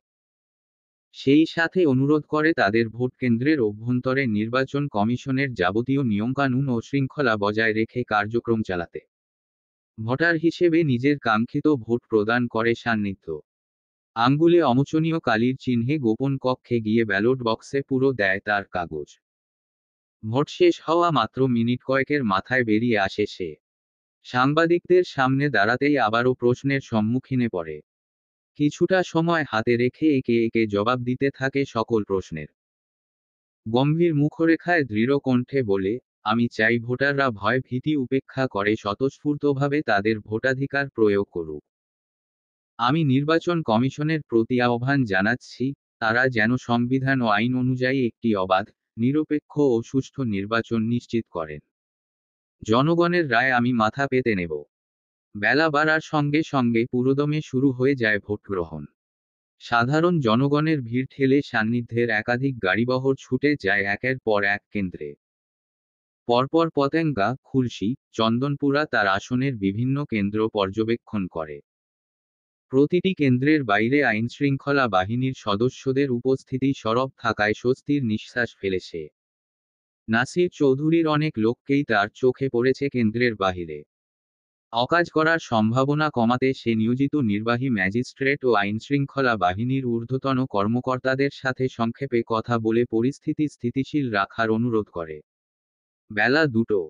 সেই সাথে অনুরোধ করে তাদের ভোট কেন্দ্রের অভ্যন্তরে নির্বাচন কমিশনের যাবতীয় নিয়মকানুন ও শৃঙ্খলা বজায় রেখে কার্যক্রম চালাতে। ভোটার হিসেবে নিজের কাঙ্ক্ষিত ভোট প্রদান করে সান্নিধ্য। আঙ্গুলে অমোচনীয় কালির চিহ্নে গোপন কক্ষে গিয়ে ব্যালট বক্সে পুরো দেয় তার কাগজ। ভোট শেষ হওয়া মাত্র মিনিট কয়েকের মাথায় বেরিয়ে আসে সে। সাংবাদিকদের সামনে দাঁড়াতেই আবারও প্রশ্নের সম্মুখীনে পড়ে। কিছুটা সময় হাতে রেখে একে একে জবাব দিতে থাকে সকল প্রশ্নের। গম্ভীর মুখরেখায় দৃঢ় কণ্ঠে বলে, আমি চাই ভোটাররা ভয় ভীতি উপেক্ষা করে স্বতঃস্ফূর্তভাবে তাদের ভোটাধিকার প্রয়োগ করুক। আমি নির্বাচন কমিশনের প্রতি আহ্বান জানাচ্ছি, তারা যেন সংবিধান ও আইন অনুযায়ী একটি অবাধ, নিরপেক্ষ ও সুষ্ঠু নির্বাচন নিশ্চিত করেন। জনগণের রায় আমি মাথা পেতে নেব। বেলা বাড়ার সঙ্গে সঙ্গে পুরোদমে শুরু হয়ে যায় ভোটগ্রহণ। সাধারণ জনগণের ভিড় ঠেলে সান্নিধ্যের একাধিক গাড়িবহর ছুটে যায় একের পর এক কেন্দ্রে। পরপর পতেঙ্গা, খুলশী, চন্দনপুরা তার আসনের বিভিন্ন কেন্দ্র পর্যবেক্ষণ করে। প্রতিটি কেন্দ্রের বাইরে আইনশৃঙ্খলা বাহিনীর সদস্যদের উপস্থিতি সরব থাকায় স্বস্তির নিঃশ্বাস ফেলে সে। নাসির চৌধুরীর অনেক লোককেই তার চোখে পড়েছে কেন্দ্রের বাহিরে। অকাজ করার সম্ভাবনা কমাতে সে নিয়োজিত নির্বাহী ম্যাজিস্ট্রেট ও আইনশৃঙ্খলা বাহিনীর ঊর্ধ্বতন কর্মকর্তাদের সাথে সংক্ষেপে কথা বলে পরিস্থিতি স্থিতিশীল রাখার অনুরোধ করে। বেলা 2টো।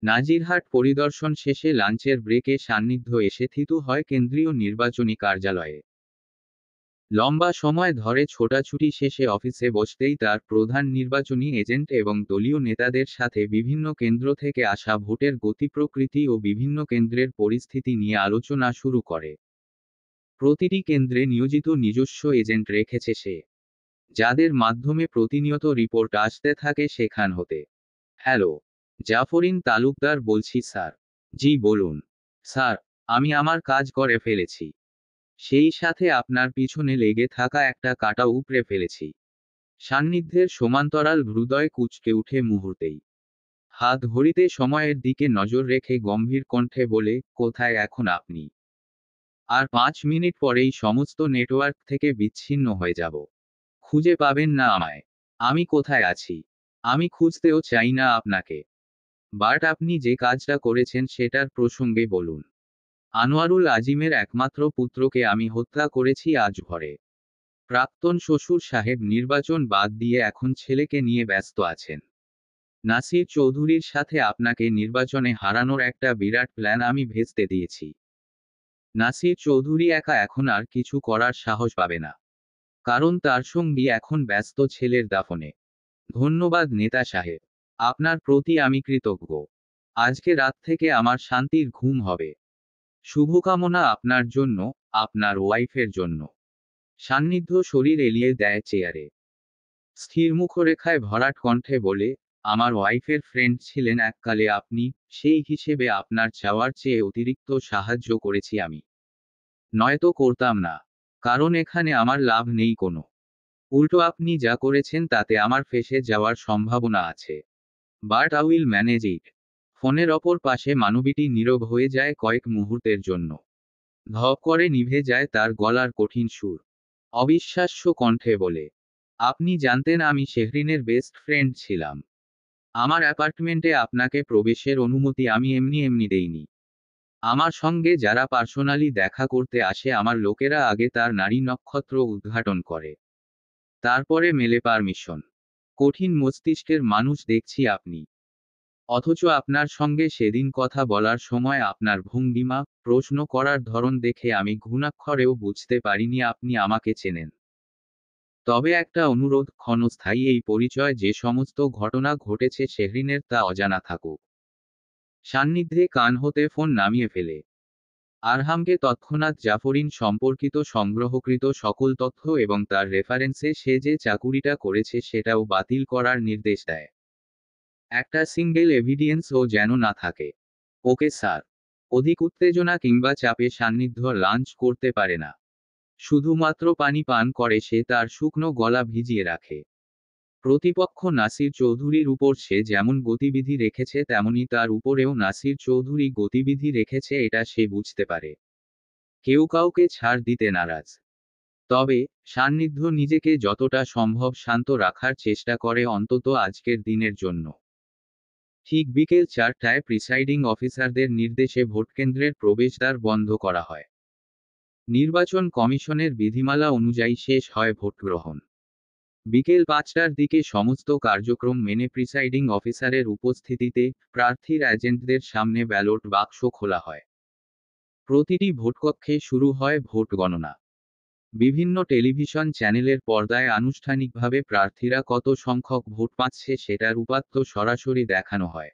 নাজিরহাট পরিদর্শন শেষে লাঞ্চের ব্রেকে সান্নিধ্য এসে থিতু হয় কেন্দ্রীয় নির্বাচনী কার্যালয়ে। লম্বা সময় ধরে ছোটাছুটি শেষে অফিসে বসতেই তার প্রধান নির্বাচনী এজেন্ট এবং দলীয় নেতাদের সাথে বিভিন্ন কেন্দ্র থেকে আসা ভোটের গতি প্রকৃতি ও বিভিন্ন কেন্দ্রের পরিস্থিতি নিয়ে আলোচনা শুরু করে। প্রতিটি কেন্দ্রে নিয়োজিত নিজস্ব এজেন্ট রেখেছে সে, যাদের মাধ্যমে প্রতিনিয়ত রিপোর্ট আসতে থাকে সেখান হতে। হ্যালো, জাফরিন তালুকদার বলছি স্যার। জি বলুন। স্যার, আমি আমার কাজ করে ফেলেছি। সেই সাথে আপনার পিছনে লেগে থাকা একটা কাঁটা উপড়ে ফেলেছি। সান্নিধ্যের সমান্তরাল হৃদয় কুঁচকে উঠে মুহূর্তেই। হাত ঘড়িতে সময়ের দিকে নজর রেখে গম্ভীর কণ্ঠে বলে, কোথায় এখন আপনি? আর 5 মিনিট পরেই সমস্ত নেটওয়ার্ক থেকে বিচ্ছিন্ন হয়ে যাব। খুঁজে পাবেন না আমায়। আমি কোথায় আছি? আমি খুঁজতেও চাই না আপনাকে। বাট আপনি যে কাজটা করেছেন সেটার প্রসঙ্গে বলুন। আনোয়ারুল আজিমের একমাত্র পুত্রকে আমি হত্যা করেছি আজ ভোরে। প্রাক্তন শ্বশুর সাহেব নির্বাচন বাদ দিয়ে এখন ছেলেকে নিয়ে ব্যস্ত আছেন। নাসির চৌধুরীর সাথে আপনাকে নির্বাচনে হারানোর একটা বিরাট প্ল্যান আমি ভেস্তে দিয়েছি। নাসির চৌধুরী একা এখন আর কিছু করার সাহস পাবে না। কারণ তার সঙ্গী এখন ব্যস্ত ছেলের দাফনে। ধন্যবাদ নেতা সাহেব। আপনার প্রতি আমি কৃতজ্ঞ। আজকে রাত থেকে আমার শান্তির ঘুম হবে। শুভকামনা আপনার জন্য, আপনার ওয়াইফের জন্য। সান্নিধ্য শরীর এলিয়ে দেয় চেয়ারে। স্থির মুখরেখায় ভরাট কণ্ঠে বলে, আমার ওয়াইফের ফ্রেন্ড ছিলেন এককালে আপনি, সেই হিসেবে আপনার চাওয়ার চেয়ে অতিরিক্ত সাহায্য করেছি আমি। নয়তো করতাম না। কারণ এখানে আমার লাভ নেই কোনো। উল্টো আপনি যা করেছেন তাতে আমার ফেঁসে যাওয়ার সম্ভাবনা আছে। বাট আই উইল ম্যানেজ ইট। ফোনের অপর পাশে মানবীটি নীরব হয়ে যায় কয়েক মুহূর্তের জন্য। ধপ করে নিভে যায় তার গলার কঠিন সুর। অবিশ্বাস্য কণ্ঠে বলে, আপনি জানতেন আমি শেহরিনের বেস্ট ফ্রেন্ড ছিলাম। আমার অ্যাপার্টমেন্টে আপনাকে প্রবেশের অনুমতি আমি এমনি এমনি দেইনি। আমার সঙ্গে যারা পার্সোনালি দেখা করতে আসে আমার লোকেরা আগে তার নারী নক্ষত্র উদ্ঘাটন করে। তারপরে মেলে পারমিশন। কঠিন মস্তিষ্কের মানুষ দেখছি আপনি। অথচ আপনার সঙ্গে সেদিন কথা বলার সময় আপনার ভঙ্গিমা, প্রশ্ন করার ধরন দেখে আমি ঘুণাক্ষরেও বুঝতে পারিনি আপনি আমাকে চেনেন। তবে একটা অনুরোধ, ক্ষণস্থায়ী এই পরিচয় যে সমস্ত ঘটনা ঘটেছে শেহরিনের তা অজানা থাকুক। সান্নিধ্যে কান হতে ফোন নামিয়ে ফেলে আরহামকে তৎক্ষণাৎ জাফরিন সম্পর্কিত সংগ্রহকৃত সকল তথ্য এবং তার রেফারেন্সে সে যে চাকুরিটা করেছে সেটাও বাতিল করার নির্দেশ দেয়। একটা সিঙ্গেল এভিডিয়েন্সও যেন না থাকে। Okay sir. অধিক উত্তেজনা কিংবা চাপে সান্নিধ্য লাঞ্চ করতে পারে না। শুধুমাত্র পানি পান করে সে তার শুকনো গলা ভিজিয়ে রাখে। প্রতিপক্ষ নাসির চৌধুরীর উপর সে যেমন গতিবিধি রেখেছে তেমনি তার উপরেও নাসির চৌধুরী গতিবিধি রেখেছে এটা সে বুঝতে পারে। কেউ কাউকে ছাড় দিতে নারাজ। তবে সান্নিধ্য নিজেকে যতটা সম্ভব শান্ত রাখার চেষ্টা করে অন্তত আজকের দিনের জন্য। ঠিক বিকেল 4টায় প্রিসাইডিং অফিসারদের নির্দেশে ভোটকেন্দ্রের প্রবেশদ্বার বন্ধ করা হয়। নির্বাচন কমিশনের বিধিমালা অনুযায়ী শেষ হয় ভোটগ্রহণ। বিকেল 5টার দিকে সমস্ত কার্যক্রম মেনে প্রিসাইডিং অফিসারের উপস্থিতিতে প্রার্থীর এজেন্টদের সামনে ব্যালট বাক্স খোলা হয়। প্রতিটি ভোটকক্ষে শুরু হয় ভোট গণনা। বিভিন্ন টেলিভিশন চ্যানেলের পর্দায় আনুষ্ঠানিকভাবে প্রার্থীরা কত সংখ্যক ভোট পাচ্ছে সেটার উপাত্ত সরাসরি দেখানো হয়।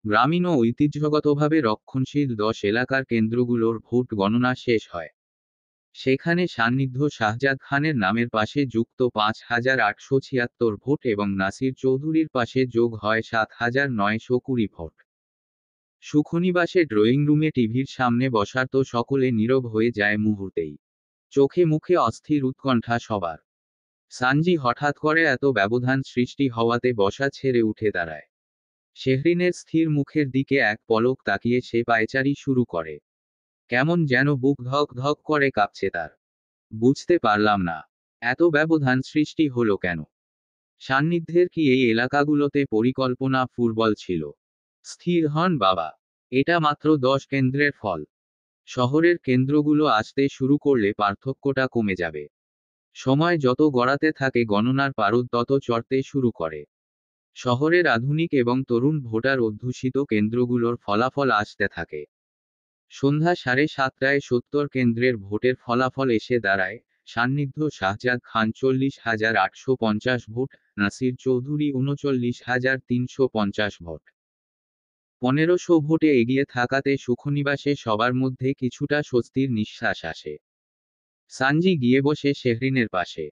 গ্রামীণ ও ঐতিহ্যগতভাবে রক্ষণশীল 10 এলাকার কেন্দ্রগুলোর ভোট গণনা শেষ হয়। সেখানে সান্নিধ্য শাহজাদ খানের নামের পাশে যুক্ত 5,876 ভোট এবং নাসির চৌধুরীর পাশে যোগ হয় 7,920 ভোট। সুখনিবাসে ড্রয়িং রুমে টিভির সামনে বসার তো সকলে নীরব হয়ে যায় মুহূর্তেই। চোখে মুখে অস্থির উৎকণ্ঠা সবার। সানজি হঠাৎ করে এত ব্যবধান সৃষ্টি হওয়াতে বসা ছেড়ে উঠে দাঁড়ায়। শেহরিনের স্থির মুখের দিকে এক পলক তাকিয়ে সে পায়চারি শুরু করে। কেমন যেন বুক ধক ধক করে কাঁপছে তার। বুঝতে পারলাম না, এত ব্যবধান সৃষ্টি হলো কেন? সান্নিধ্যের কি এই এলাকাগুলোতে পরিকল্পনা ফুটবল ছিল? স্থির হন বাবা। এটা মাত্র 10 কেন্দ্রের ফল। শহরের কেন্দ্রগুলো আসতে শুরু করলে পার্থক্যটা কমে যাবে। সময় যত গড়াতে থাকে গণনার পারদ তত চড়তে শুরু করে। শহরের আধুনিক এবং তরুণ ভোটার অধ্যুষিত কেন্দ্রগুলোর ফলাফল আসতে থাকে। সন্ধ্যা 7:30টায় 70 কেন্দ্রের ভোটের ফলাফল এসে দাঁড়ায়। সান্নিধ্য শাহজাদ খান 40,850 ভোট, নাসির চৌধুরী 39,350 ভোট। 1500 ভোটে এগিয়ে থাকাতে সুখনিবাসে সবার মধ্যে কিছুটা স্বস্তির নিঃশ্বাস আসে। সানজি গিয়ে বসে শেহরিনের পাশে।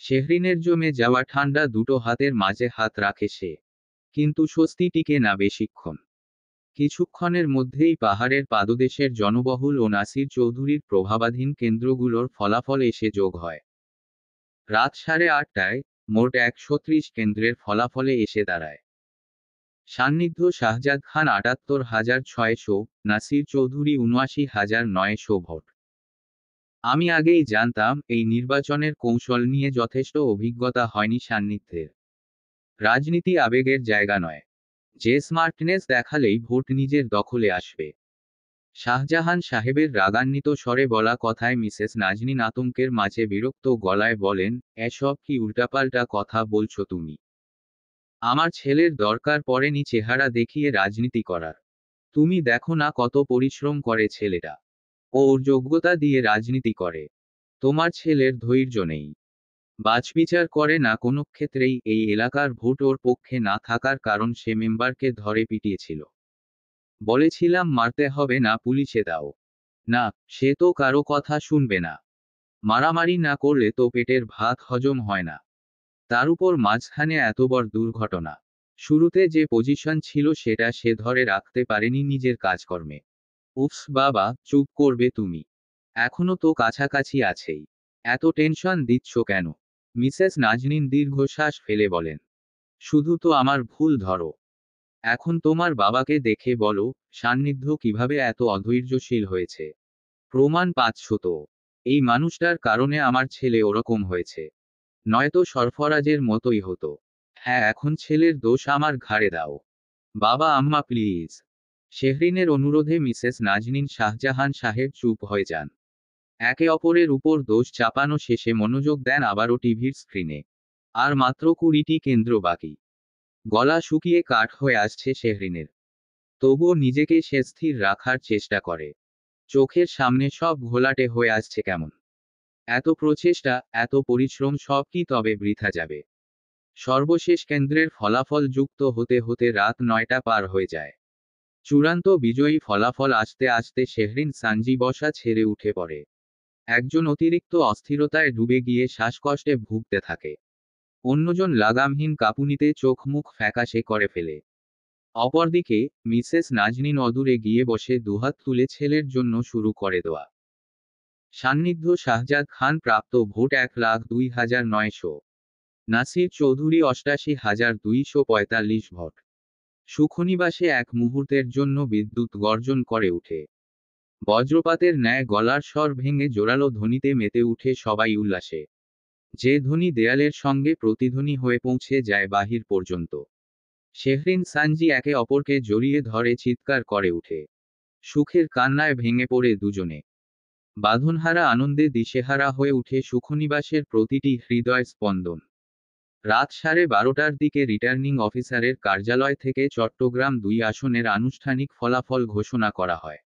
শেহরিনের জমে যাওয়া ঠান্ডা দুটো হাতের মাঝে হাত রাখে সে। কিন্তু স্বস্তি টিকে না বেশিক্ষণ। কিছুক্ষণের মধ্যেই পাহাড়ের পাদদেশের জনবহুল ও নাসির চৌধুরীর প্রভাবাধীন কেন্দ্রগুলোর ফলাফল এসে যোগ হয়। রাত 8:30টায় মোট 130 কেন্দ্রের ফলাফলে এসে দাঁড়ায়। সান্নিধ্য শাহজাদ খান 78,600, নাসির চৌধুরী 79,900 ভোট। আমি আগেই জানতাম এই নির্বাচনের কৌশল নিয়ে যথেষ্ট অভিজ্ঞতা হয়নি সান্নিধ্যের। রাজনীতি আবেগের জায়গা নয়। যে স্মার্টনেস দেখালেই ভোট নিজের দখলে আসবে। শাহজাহান সাহেবের রাগান্বিত স্বরে বলা কথায় মিসেস নাজনীন আতঙ্কের মাঝে বিরক্ত গলায় বলেন, এসব কি উল্টাপাল্টা কথা বলছো তুমি? আমার ছেলের দরকার পড়েনি চেহারা দেখিয়ে রাজনীতি করার। তুমি দেখো না কত পরিশ্রম করে ছেলেটা। ও ওর যোগ্যতা দিয়ে রাজনীতি করে। তোমার ছেলের ধৈর্য নেই। বাছবিচার করে না কোনো ক্ষেত্রেই। এই এলাকার ভোট ওর পক্ষে না থাকার কারণ সে মেম্বারকে ধরে পিটিয়েছিল। বলেছিলাম মারতে হবে না, পুলিশে দাও। না, সে তো কারো কথা শুনবে না। মারামারি না করলে তো পেটের ভাত হজম হয় না। তার উপর মাঝখানে এত বড় দুর্ঘটনা। শুরুতে যে পজিশন ছিল সেটা সে ধরে রাখতে পারেনি নিজের কাজকর্মে। উফস বাবা, চুপ করবে তুমি? এখনো তো কাছাকাছি আছেই। এত টেনশন দিচ্ছ কেন? মিসেস নাজনীন দীর্ঘশ্বাস ফেলে বলেন। শুধু তো আমার ভুল ধরো। এখন তোমার বাবাকে দেখে বলো, সান্নিধ্য কিভাবে এত অধৈর্যশীল হয়েছে। প্রমাণ পাচ্ছ তো? এই মানুষটার কারণে আমার ছেলে ওরকম হয়েছে। নয়তো সরফরাজের মতোই হতো। হ্যাঁ, এখন ছেলের দোষ আমার ঘাড়ে দাও। বাবা আম্মা প্লিজ। শেহরিনের অনুরোধে মিসেস নাজনীন শাহজাহান সাহেব চুপ হয়ে যান। একে অপরের উপর দোষ চাপানো শেষে মনোযোগ দেন আবারও টিভির স্ক্রিনে। আর মাত্র 20টি কেন্দ্র বাকি। গলা শুকিয়ে কাঠ হয়ে আসছে শেহরিনের। তবুও নিজেকে সে স্থির রাখার চেষ্টা করে। চোখের সামনে সব ঘোলাটে হয়ে আসছে কেমন। এত প্রচেষ্টা, এত পরিশ্রম সব কি তবে বৃথা যাবে? সর্বশেষ কেন্দ্রের ফলাফল যুক্ত হতে হতে রাত 9টা পার হয়ে যায়। চূড়ান্ত বিজয়ী ফলাফল আসতে আসতে শেহরিন সানজি বসা ছেড়ে উঠে পড়ে। একজন অতিরিক্ত অস্থিরতায় ডুবে গিয়ে শ্বাসকষ্টে ভুগতে থাকে। অন্যজন লাগামহীন কাঁপুনিতে চোখ মুখ ফ্যাকাশে করে ফেলে। অপরদিকে মিসেস নাজনীন অদূরে গিয়ে বসে দুহাত তুলে ছেলের জন্য শুরু করে দোয়া। সান্নিধ্য শাহজাদ খান প্রাপ্ত ভোট 1,02,900। নাসির চৌধুরী 88,245 ভোট। সুখনিবাসে এক মুহূর্তের জন্য বিদ্যুৎ গর্জন করে উঠে। বজ্রপাতের ন্যায় গলার স্বর ভেঙে জোরালো ধ্বনিতে মেতে উঠে সবাই উল্লাসে। যে ধ্বনি দেয়ালের সঙ্গে প্রতিধ্বনি হয়ে পৌঁছে যায় বাহির পর্যন্ত। শেহরিন সানজি একে অপরকে জড়িয়ে ধরে চিৎকার করে উঠে। সুখের কান্নায় ভেঙে পড়ে দুজনে। বাঁধনহারা আনন্দে দিশেহারা হয়ে উঠে সুখনিবাসের প্রতিটি হৃদয় স্পন্দন। রাত 12:30টার দিকে রিটার্নিং অফিসারের কার্যালয় থেকে চট্টগ্রাম 2 আসনের আনুষ্ঠানিক ফলাফল ঘোষণা করা হয়।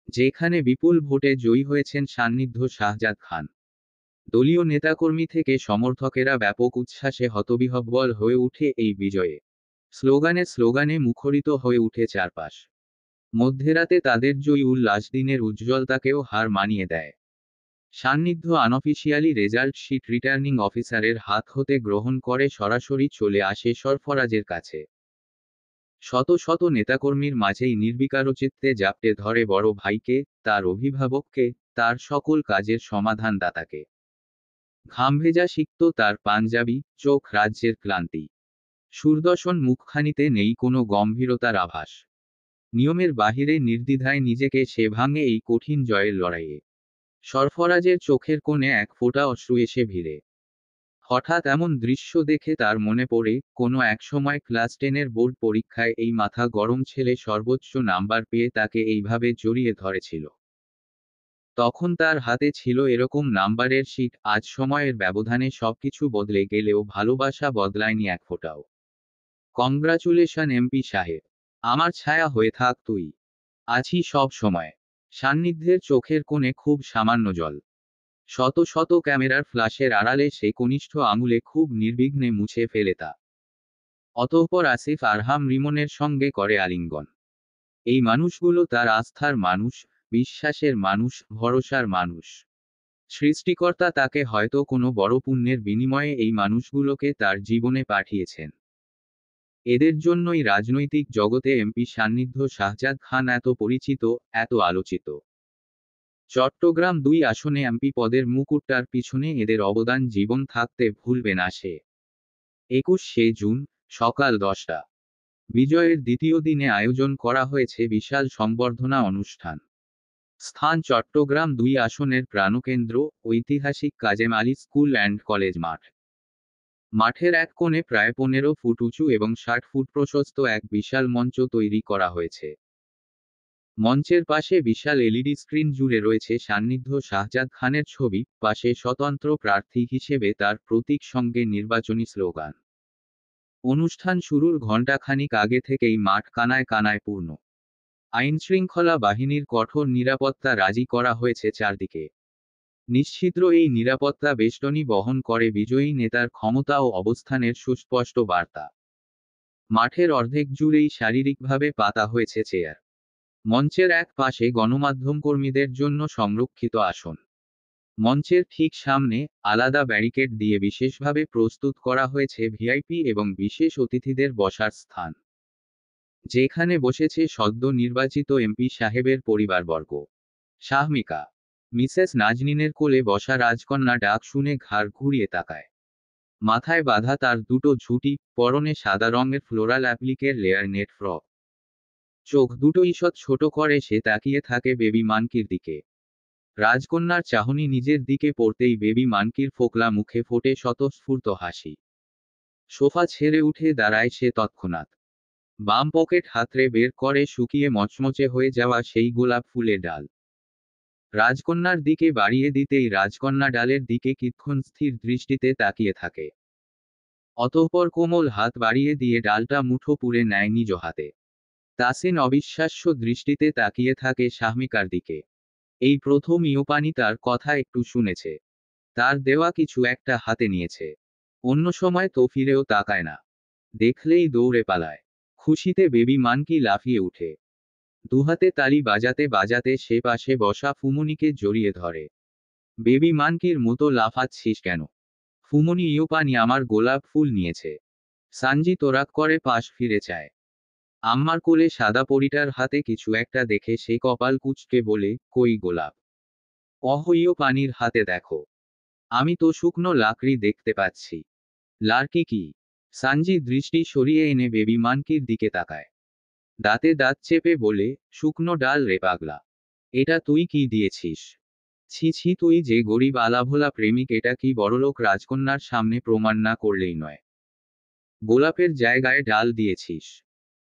যেখানে বিপুল ভোটে জয়ী হয়েছেন সান্নিধ্য শাহজাদ খান। দলীয় নেতাকর্মী থেকে সমর্থকেরা ব্যাপক উচ্ছ্বাসে হতবিহ্বল হয়ে উঠে এই বিজয়ে। স্লোগানে স্লোগানে মুখরিত হয়ে উঠে চারপাশ। মধ্যরাতে তাদের জয়ী উল্লাস দিনের উজ্জ্বলতাকেও হার মানিয়ে দেয়। সান্নিধ্য আনঅফিসিয়ালি রেজাল্ট শিট রিটার্নিং অফিসারের হাত হতে গ্রহণ করে সরাসরি চলে আসে সরফরাজের কাছে। শত শত নেতাকর্মীর মাঝেই নির্বিকারচিত্তে জাপটে ধরে বড় ভাইকে, তার অভিভাবককে, তার সকল কাজের সমাধানদাতাকে। ঘামভেজা সিক্ত তার পাঞ্জাবি, চোখ রাজ্যের ক্লান্তি। সুরদর্শন মুখখানিতে নেই কোনো গম্ভীরতার আভাস। নিয়মের বাহিরে নির্দ্বিধায় নিজেকে সে ভাঙে এই কঠিন জয়ের লড়াইয়ে। সরফরাজের চোখের কোণে এক ফোঁটা অশ্রু এসে ভিড়ে। হঠাৎ এমন দৃশ্য দেখে তার মনে পড়ে, কোনো একসময় ক্লাস 10-এর বোর্ড পরীক্ষায় এই মাথা গরম ছেলে সর্বোচ্চ নাম্বার পেয়ে তাকে এইভাবে জড়িয়ে ধরেছিল। তখন তার হাতে ছিল এরকম নাম্বারের শিট। আজ সময়ের ব্যবধানে সবকিছু বদলে গেলেও ভালোবাসা বদলায়নি এক ফোঁটাও। কংগ্রাচুলেশন এমপি সাহেব। আমার ছায়া হয়ে থাক তুই। আছি সব সময়। সান্নিধ্যের চোখের কোণে খুব সামান্য জল। শত শত ক্যামেরার ফ্ল্যাশের আড়ালে সে কনিষ্ঠ আঙুলে খুব নির্বিঘ্নে মুছে ফেলে তা। অতঃপর আসিফ আরহাম রিমনের সঙ্গে করে আলিঙ্গন। এই মানুষগুলো তার আস্থার মানুষ, বিশ্বাসের মানুষ, ভরসার মানুষ। সৃষ্টিকর্তা তাকে হয়তো কোনো বড় পুণ্যের বিনিময়ে এই মানুষগুলোকে তার জীবনে পাঠিয়েছেন। এদের জন্যই রাজনৈতিক জগতে এমপি সান্নিধ্য শাহজাদ খান এত পরিচিত, এত আলোচিত। চট্টগ্রাম 2 আসনে এমপি পদের মুকুটটার পিছনে এদের অবদান জীবন থাকতে ভুলবে না সে। 21শে জুন, সকাল 10টা। বিজয়ের দ্বিতীয় দিনে আয়োজন করা হয়েছে বিশাল সংবর্ধনা অনুষ্ঠান। স্থান চট্টগ্রাম 2 আসনের প্রাণকেন্দ্র, ঐতিহাসিক Kazem Ali school and college মাঠ। মাঠের এক কোণে প্রায় 15 ফুট উঁচু এবং 60 ফুট প্রশস্ত এক বিশাল মঞ্চ তৈরি করা হয়েছে। মঞ্চের পাশে বিশাল এলইডি স্ক্রিন জুড়ে রয়েছে সান্নিধ্য শাহজাদ খানের ছবি, পাশে স্বতন্ত্র প্রার্থী হিসেবে তার প্রতীক সঙ্গে নির্বাচনী স্লোগান। অনুষ্ঠান শুরুর ঘণ্টাখানিক আগে থেকেই মাঠ কানায় কানায় পূর্ণ। আইনশৃঙ্খলা বাহিনীর কঠোর নিরাপত্তা রাজি করা হয়েছে চারদিকে। নিশ্ছিদ্র এই নিরাপত্তা বেষ্টনী বহন করে বিজয়ী নেতার ক্ষমতা ও অবস্থানের সুস্পষ্ট বার্তা। মাঠের অর্ধেক জুড়েই শারীরিকভাবে পাতা হয়েছে চেয়ার। মঞ্চের এক পাশে গণমাধ্যম কর্মীদের জন্য সংরক্ষিত আসন। মঞ্চের ঠিক সামনে আলাদা ব্যারিকেড দিয়ে বিশেষভাবে প্রস্তুত করা হয়েছে ভিআইপি এবং বিশেষ অতিথিদের বসার স্থান, যেখানে বসেছে সদ্য নির্বাচিত এমপি সাহেবের পরিবারবর্গ। শাহমিকা, মিসেস নাজনীনের কোলে বসা রাজকন্যা ডাক শুনে ঘাড় ঘুরিয়ে তাকায়। মাথায় বাঁধা তার দুটো ঝুঁটি, পরনে সাদা রঙের ফ্লোরাল অ্যাপ্লিকের লেয়ার নেট ফ্রক। চোখ দুটো ঈষৎ ছোট করে সে তাকিয়ে থাকে বেবি মানকির দিকে। রাজকন্যার চাহনি নিজের দিকে পড়তেই বেবি মানকির ফোকলা মুখে ফোটে স্বতঃস্ফূর্ত হাসি। সোফা ছেড়ে উঠে দাঁড়ায় সে তৎক্ষণাৎ। বাম পকেট হাতড়ে বের করে শুকিয়ে মচমচে হয়ে যাওয়া সেই গোলাপ ফুলের ডাল। রাজকন্যার দিকে বাড়িয়ে দিতেই রাজকন্যা ডালের দিকে কিছুক্ষণ স্থির দৃষ্টিতে তাকিয়ে থাকে। অতঃপর কোমল হাত বাড়িয়ে দিয়ে ডালটা মুঠো পুরে নেয় নিজ হাতে। তাসিন অবিশ্বাস্য দৃষ্টিতে তাকিয়ে থাকে শাহমিকার দিকে। এই প্রথম ইয়োপানি তার কথা একটু শুনেছে। তার দেওয়া কিছু একটা হাতে নিয়েছে। অন্য সময় তো ফিরেও তাকায় না, দেখলেই দৌড়ে পালায়। খুশিতে বেবি মানকি লাফিয়ে উঠে। দুহাতে তালি বাজাতে বাজাতে সে পাশে বসা ফুমনিকে জড়িয়ে ধরে। বেবি মানকির মতো লাফাচ্ছিস কেন? ফুমনি, ইয়োপানি আমার গোলাপ ফুল নিয়েছে। সানজি তোরাক করে পাশ ফিরে চায়। আম্মার কোলে সাদা পরিটার হাতে কিছু একটা দেখে সে কপাল কুঁচকে বলে, কই গোলাপ? ইয়োপানির হাতে দেখো। আমি তো শুকনো লাকড়ি দেখতে পাচ্ছি। লার্কি কি? সানজি দৃষ্টি সরিয়ে এনে বেবি মানকির দিকে তাকায়। দাঁতে দাঁত চেপে বলে, শুকনো ডাল রে পাগলা। এটা তুই কি দিয়েছিস? ছি ছি, তুই যে গরিব আলাভোলা প্রেমিক এটা কি বড়লোক রাজকন্যার সামনে প্রমাণ না করলেই নয়। গোলাপের জায়গায় ডাল দিয়েছিস।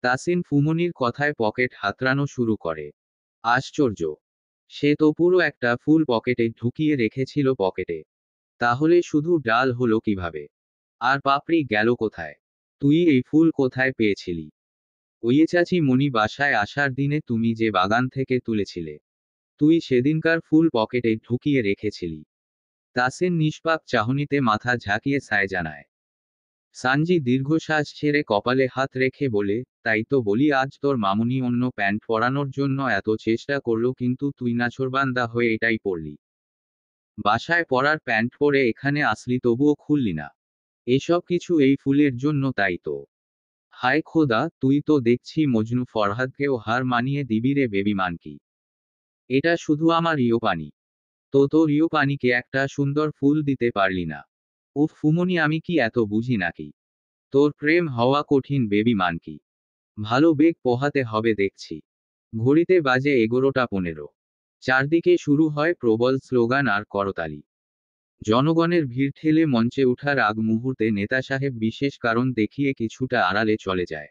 তাসিন ফুমনির কথায় পকেট হাতড়ানো শুরু করে। আশ্চর্য, সে তো পুরো একটা ফুল পকেটে ঢুকিয়ে রেখেছিল পকেটে। তাহলে শুধু ডাল হলো কিভাবে? আর পাপড়ি গেল কোথায়? তুই এই ফুল কোথায় পেয়েছিলি? ওইয়ে চাচি মনি বাসায় আসার দিনে তুমি যে বাগান থেকে তুলেছিলে। তুই সেদিনকার ফুল পকেটে ঢুকিয়ে রেখেছিলি। তাসিন নিষ্পাপ চাহনিতে মাথা ঝাঁকিয়ে সায় জানায়। সানজি দীর্ঘশ্বাস ছেড়ে কপালে হাত রেখে বলে, তাই তো বলি, আজ তোর মামুনি অন্য প্যান্ট পরানোর জন্য এত চেষ্টা করলো কিন্তু তুই নাছোড়বান্দা হয়ে এটাই পরলি। বাসায় পরার প্যান্ট পরে এখানে আসলি তবুও খুললি না। এসব কিছু এই ফুলের জন্য, তাই তো? হায় খোদা, তুই তো দেখছি মজনু ফরহাদকেও হার মানিয়ে দিবি রে বেবি মানকি। এটা শুধু আমার ইয়োপানি। তো তোর ইয়োপানিকে একটা সুন্দর ফুল দিতে পারলি না? উফ ফুমনি, আমি কি এত বুঝি নাকি? তোর প্রেম হওয়া কঠিন বেবি মানকি। ভালো বেগ পোহাতে হবে দেখছি। ঘড়িতে বাজে 11টা 15। চারদিকে শুরু হয় প্রবল স্লোগান আর করতালি। জনগণের ভিড় ঠেলে মঞ্চে ওঠার আগ মুহূর্তে নেতা সাহেব বিশেষ কারণ দেখিয়ে কিছুটা আড়ালে চলে যায়।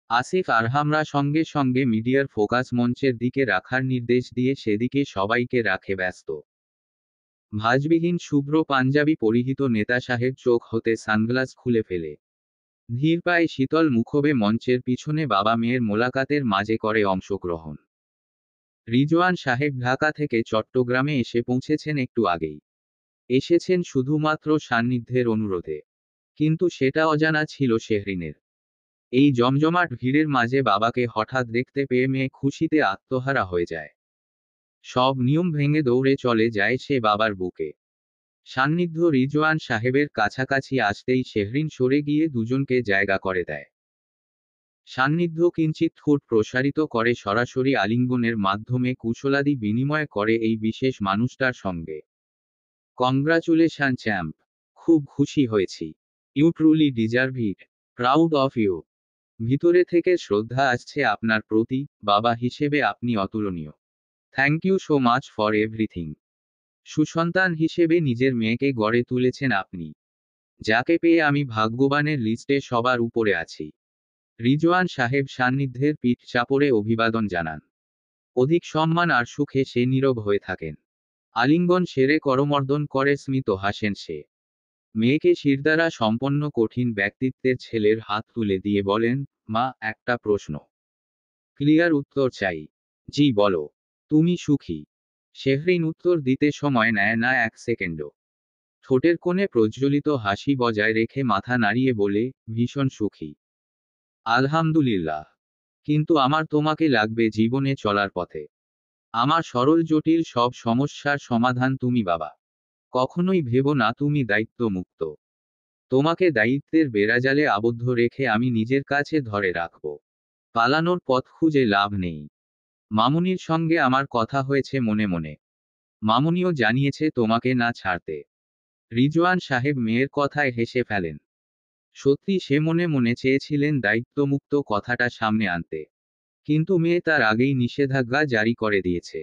আসিফ আরহামরা সঙ্গে সঙ্গে মিডিয়ার ফোকাস মঞ্চের দিকে রাখার নির্দেশ দিয়ে সেদিকে সবাইকে রাখে ব্যস্ত। ভাঁজবিহীন শুভ্র পাঞ্জাবি পরিহিত নেতা সাহেব চোখ হতে সানগ্লাস খুলে ফেলে। ধীর পায়ে শীতল মুখবে মঞ্চের পিছনে বাবা মেয়ের মোলাকাতের মাঝে করে অংশগ্রহণ। রিজওয়ান সাহেব ঢাকা থেকে চট্টগ্রামে এসে পৌঁছেছেন একটু আগেই। এসেছেন শুধুমাত্র সান্নিধ্যের অনুরোধে। কিন্তু সেটা অজানা ছিল শেহরিনের। এই জমজমাট ভিড়ের মাঝে বাবাকে হঠাৎ দেখতে পেয়ে মেয়ে খুশিতে আত্মহারা হয়ে যায়। সব নিয়ম ভেঙে দৌড়ে চলে যায় সে বাবার বুকে। সান্নিধ্য রিজওয়ান সাহেবের কাছাকাছি আসতেই শেহরিন সরে গিয়ে দুজনকে জায়গা করে দেয়। সান্নিধ্য কিঞ্চিৎ ঠোঁট প্রসারিত করে সরাসরি আলিঙ্গনের মাধ্যমে কুশলাদি বিনিময় করে এই বিশেষ মানুষটার সঙ্গে। Congratulation champ. খুব খুশি হয়েছি। You truly deserve it. Proud of you. ভিতরে থেকে শ্রদ্ধা আসছে আপনার প্রতি, বাবা হিসেবে আপনি অতুলনীয়। Thank you so much for everything. সুসন্তান হিসেবে নিজের মেয়েকে গড়ে তুলেছেন আপনি, যাকে পেয়ে আমি ভাগ্যবানের লিস্টে সবার উপরে আছি। রিজওয়ান সাহেব সান্নিধ্যের পিঠ চাপড়ে অভিবাদন জানান। অধিক সম্মান আর সুখে সে নীরব হয়ে থাকেন। আলিঙ্গন সেরে করমর্দন করে স্মিত হাসেন সে। মেয়েকে শিরদাঁড়া সম্পন্ন কঠিন ব্যক্তিত্বের ছেলের হাত তুলে দিয়ে বলেন, মা, একটা প্রশ্ন। ক্লিয়ার উত্তর চাই। জি বলো। তুমি সুখী? শেহরিন উত্তর দিতে সময় নেয় না এক সেকেন্ডও। ঠোঁটের কোণে প্রজ্বলিত হাসি বজায় রেখে মাথা নাড়িয়ে বলে, ভীষণ সুখী। আলহামদুলিল্লাহ। কিন্তু আমার তোমাকে লাগবে জীবনে চলার পথে। আমার সরল জটিল সব সমস্যার সমাধান তুমি বাবা। কখনোই ভেবো না তুমি দায়িত্ব মুক্ত। তোমাকে দায়িত্বের বেড়াজালে আবদ্ধ রেখে আমি নিজের কাছে ধরে রাখব। পালানোর পথ খুঁজে লাভ নেই। মামুনির সঙ্গে আমার কথা হয়েছে মনে মনে। মামুনিও জানিয়েছে তোমাকে না ছাড়তে। রিজওয়ান সাহেব মেয়ের কথায় হেসে ফেলেন। সত্যি সে মনে মনে চেয়েছিলেন দায়িত্বমুক্ত কথাটা সামনে আনতে, কিন্তু মেয়ে তার আগেই নিষেধাজ্ঞা জারি করে দিয়েছে।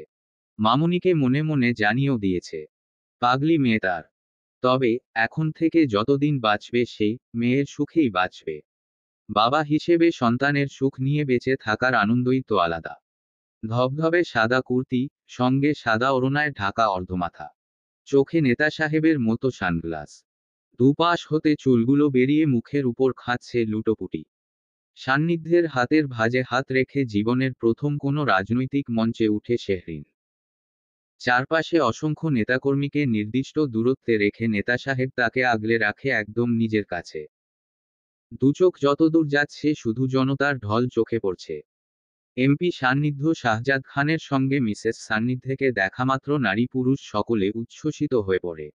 মামুনিকে মনে মনে জানিয়েও দিয়েছে, পাগলি মেয়ে তার। তবে এখন থেকে যতদিন বাঁচবে সে মেয়ের সুখেই বাঁচবে। বাবা হিসেবে সন্তানের সুখ নিয়ে বেঁচে থাকার আনন্দই তো আলাদা। ধবধবে সাদা কুর্তি, সঙ্গে সাদা ওড়নায় ঢাকা অর্ধমাথা, চোখে নেতা সাহেবের মতো সানগ্লাস, দুপাশ হতে চুলগুলো বেরিয়ে মুখের উপর খাচ্ছে লুটোপুটি। সান্নিধ্যের হাতের ভাঁজে হাত রেখে জীবনের প্রথম কোনো রাজনৈতিক মঞ্চে উঠে শেহরিন। চারপাশে অসংখ্য নেতাকর্মীকে নির্দিষ্ট দূরত্বে রেখে নেতা সাহেব তাকে আগলে রাখে একদম নিজের কাছে। দুচোখ যতদূর যাচ্ছে শুধু জনতার ঢল চোখে পড়ছে। এমপি সান্নিধ্য শাহজাদ খানের সঙ্গে মিসেস সান্নিধ্যকে দেখামাত্র নারী পুরুষ সকলে উচ্ছ্বসিত হয়ে পড়ে।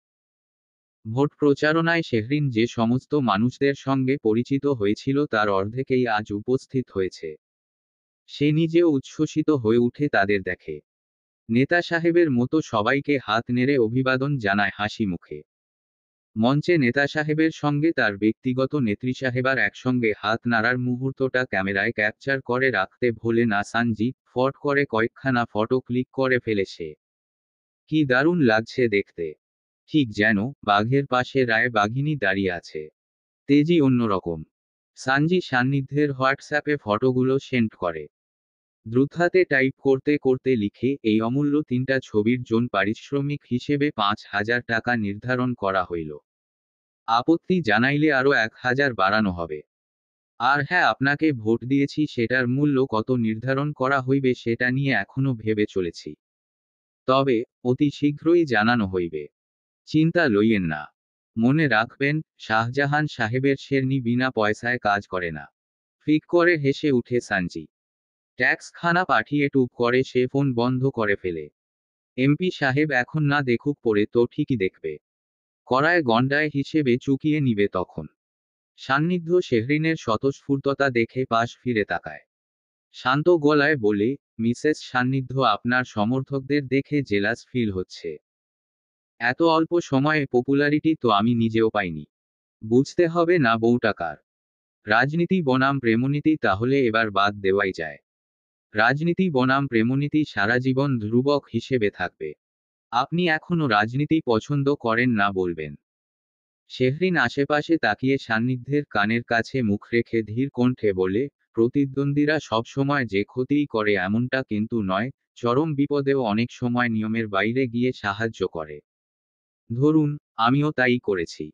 ভোট প্রচারণায় শেহরিন যে সমস্ত মানুষদের সঙ্গে পরিচিত হয়েছিল তার অর্ধেকেই আজ উপস্থিত হয়েছে। সে নিজেও উচ্ছ্বসিত হয়ে উঠে তাদের দেখে। নেতা সাহেবের মতো সবাইকে হাত নেড়ে অভিবাদন জানায় হাসি মুখে। মঞ্চে নেতা সাহেবের সঙ্গে তার ব্যক্তিগত নেত্রী সাহেবার একসঙ্গে হাত নাড়ার মুহূর্তটা ক্যামেরায় ক্যাপচার করে রাখতে ভোলে না সানজি। ফট করে কয়েকখানা ফটো ক্লিক করে ফেলে সে। কি দারুণ লাগছে দেখতে। ঠিক যেন বাঘের পাশে রায় বাঘিনী দাঁড়িয়ে আছে। তেজি অন্যরকম। সানজি সান্নিধ্যের হোয়াটসঅ্যাপে ফটোগুলো সেন্ড করে। দ্রুতহাতে টাইপ করতে করতে লিখে, এই অমূল্য 3টা ছবির জন্য পারিশ্রমিক হিসেবে 5,000 টাকা নির্ধারণ করা হইল। আপত্তি জানাইলে আরও 1,000 বাড়ানো হবে। আর হ্যাঁ, আপনাকে ভোট দিয়েছি সেটার মূল্য কত নির্ধারণ করা হইবে সেটা নিয়ে এখনো ভেবে চলেছি। তবে অতি শীঘ্রই জানানো হইবে। চিন্তা লইয়েন না। মনে রাখবেন, শাহজাহান সাহেবের শেরনি বিনা পয়সায় কাজ করে না। ফিক করে হেসে উঠে সানজি। ট্যাক্স খানা পাঠিয়ে টুপ করে সে ফোন বন্ধ করে ফেলে। এমপি সাহেব এখন না দেখুক পরে তো ঠিকই দেখবে। কড়ায় গন্ডায় হিসেবে চুকিয়ে নিবে তখন। সান্নিধ্য শেহরিনের স্বতঃস্ফূর্ততা দেখে পাশ ফিরে তাকায়। শান্ত গলায় বলে, মিসেস সান্নিধ্য, আপনার সমর্থকদের দেখে জেলাস ফিল হচ্ছে। এত অল্প সময়ে পপুলারিটি তো আমি নিজেও পাইনি। বুঝতে হবে না বউটাকার। রাজনীতি বনাম প্রেমনীতি তাহলে এবার বাদ দেওয়াই যায়। রাজনীতি বনাম প্রেমনীতি সারা জীবন ধ্রুবক হিসেবে থাকবে। আপনি এখনো রাজনীতি পছন্দ করেন না বলবেন। শেহরিন আশেপাশে তাকিয়ে সান্নিধ্যের কানের কাছে মুখ রেখে ধীর কণ্ঠে বলে, প্রতিদ্বন্দ্বীরা সবসময় যে ক্ষতিই করে এমনটা কিন্তু নয়, চরম বিপদেও অনেক সময় নিয়মের বাইরে গিয়ে সাহায্য করে। ধরুন, আমিও তাই করেছি।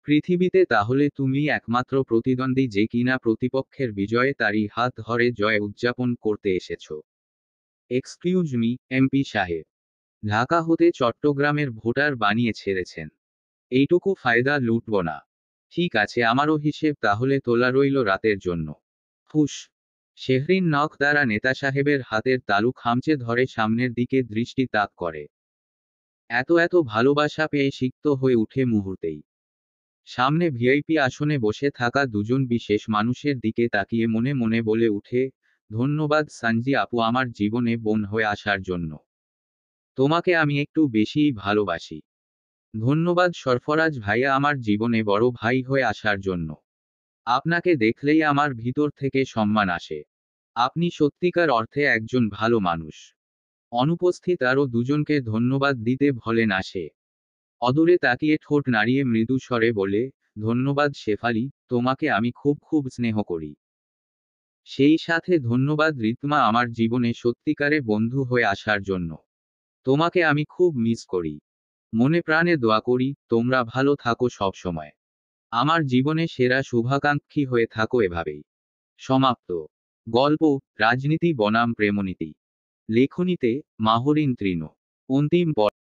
পৃথিবীতে তাহলে তুমি একমাত্র প্রতিদ্বন্দ্বী যে কিনা প্রতিপক্ষের বিজয়ে তারই হাত ধরে জয় উদযাপন করতে এসেছ। এক্সকিউজ মি, এমপি সাহেব। ঢাকা হতে চট্টগ্রামের ভোটার বানিয়ে ছেড়েছেন। এইটুকু ফায়দা লুটব না। ঠিক আছে, আমারও হিসেব তাহলে তোলা রইল রাতের জন্য। ফুস। শেহরিন নখ দ্বারা নেতা সাহেবের হাতের তালু খামচে ধরে সামনের দিকে দৃষ্টি তাক করে। এত ভালোবাসা পেয়ে সিক্ত হয়ে উঠে মুহূর্তেই। সামনে ভিআইপি আসনে বসে থাকা দুজন বিশেষ মানুষের দিকে তাকিয়ে মনে মনে বলে উঠে, ধন্যবাদ সানজি আপু আমার জীবনে বোন হয়ে আসার জন্য। তোমাকে আমি একটু বেশিই ভালোবাসি। ধন্যবাদ সরফরাজ ভাইয়া আমার জীবনে বড় ভাই হয়ে আসার জন্য। আপনাকে দেখলেই আমার ভিতর থেকে সম্মান আসে। আপনি সত্যিকার অর্থে একজন ভালো মানুষ। অনুপস্থিত আরও দুজনকে ধন্যবাদ দিতে ভোলে না সে। অদূরে তাকিয়ে ঠোঁট নাড়িয়ে মৃদু স্বরে বলে, ধন্যবাদ শেফালি, তোমাকে আমি খুব খুব স্নেহ করি। সেই সাথে ধন্যবাদ রিতমা আমার জীবনে সত্যিকারে বন্ধু হয়ে আসার জন্য। তোমাকে আমি খুব মিস করি। মনে প্রাণে দোয়া করি তোমরা ভালো থাকো সব সময়। আমার জীবনে সেরা শুভাকাঙ্ক্ষী হয়ে থাকো এভাবেই। সমাপ্ত। গল্প, রাজনীতি বনাম প্রেমনীতি। লেখনীতে মাহরিন তৃণ। অন্তিম পর্ব।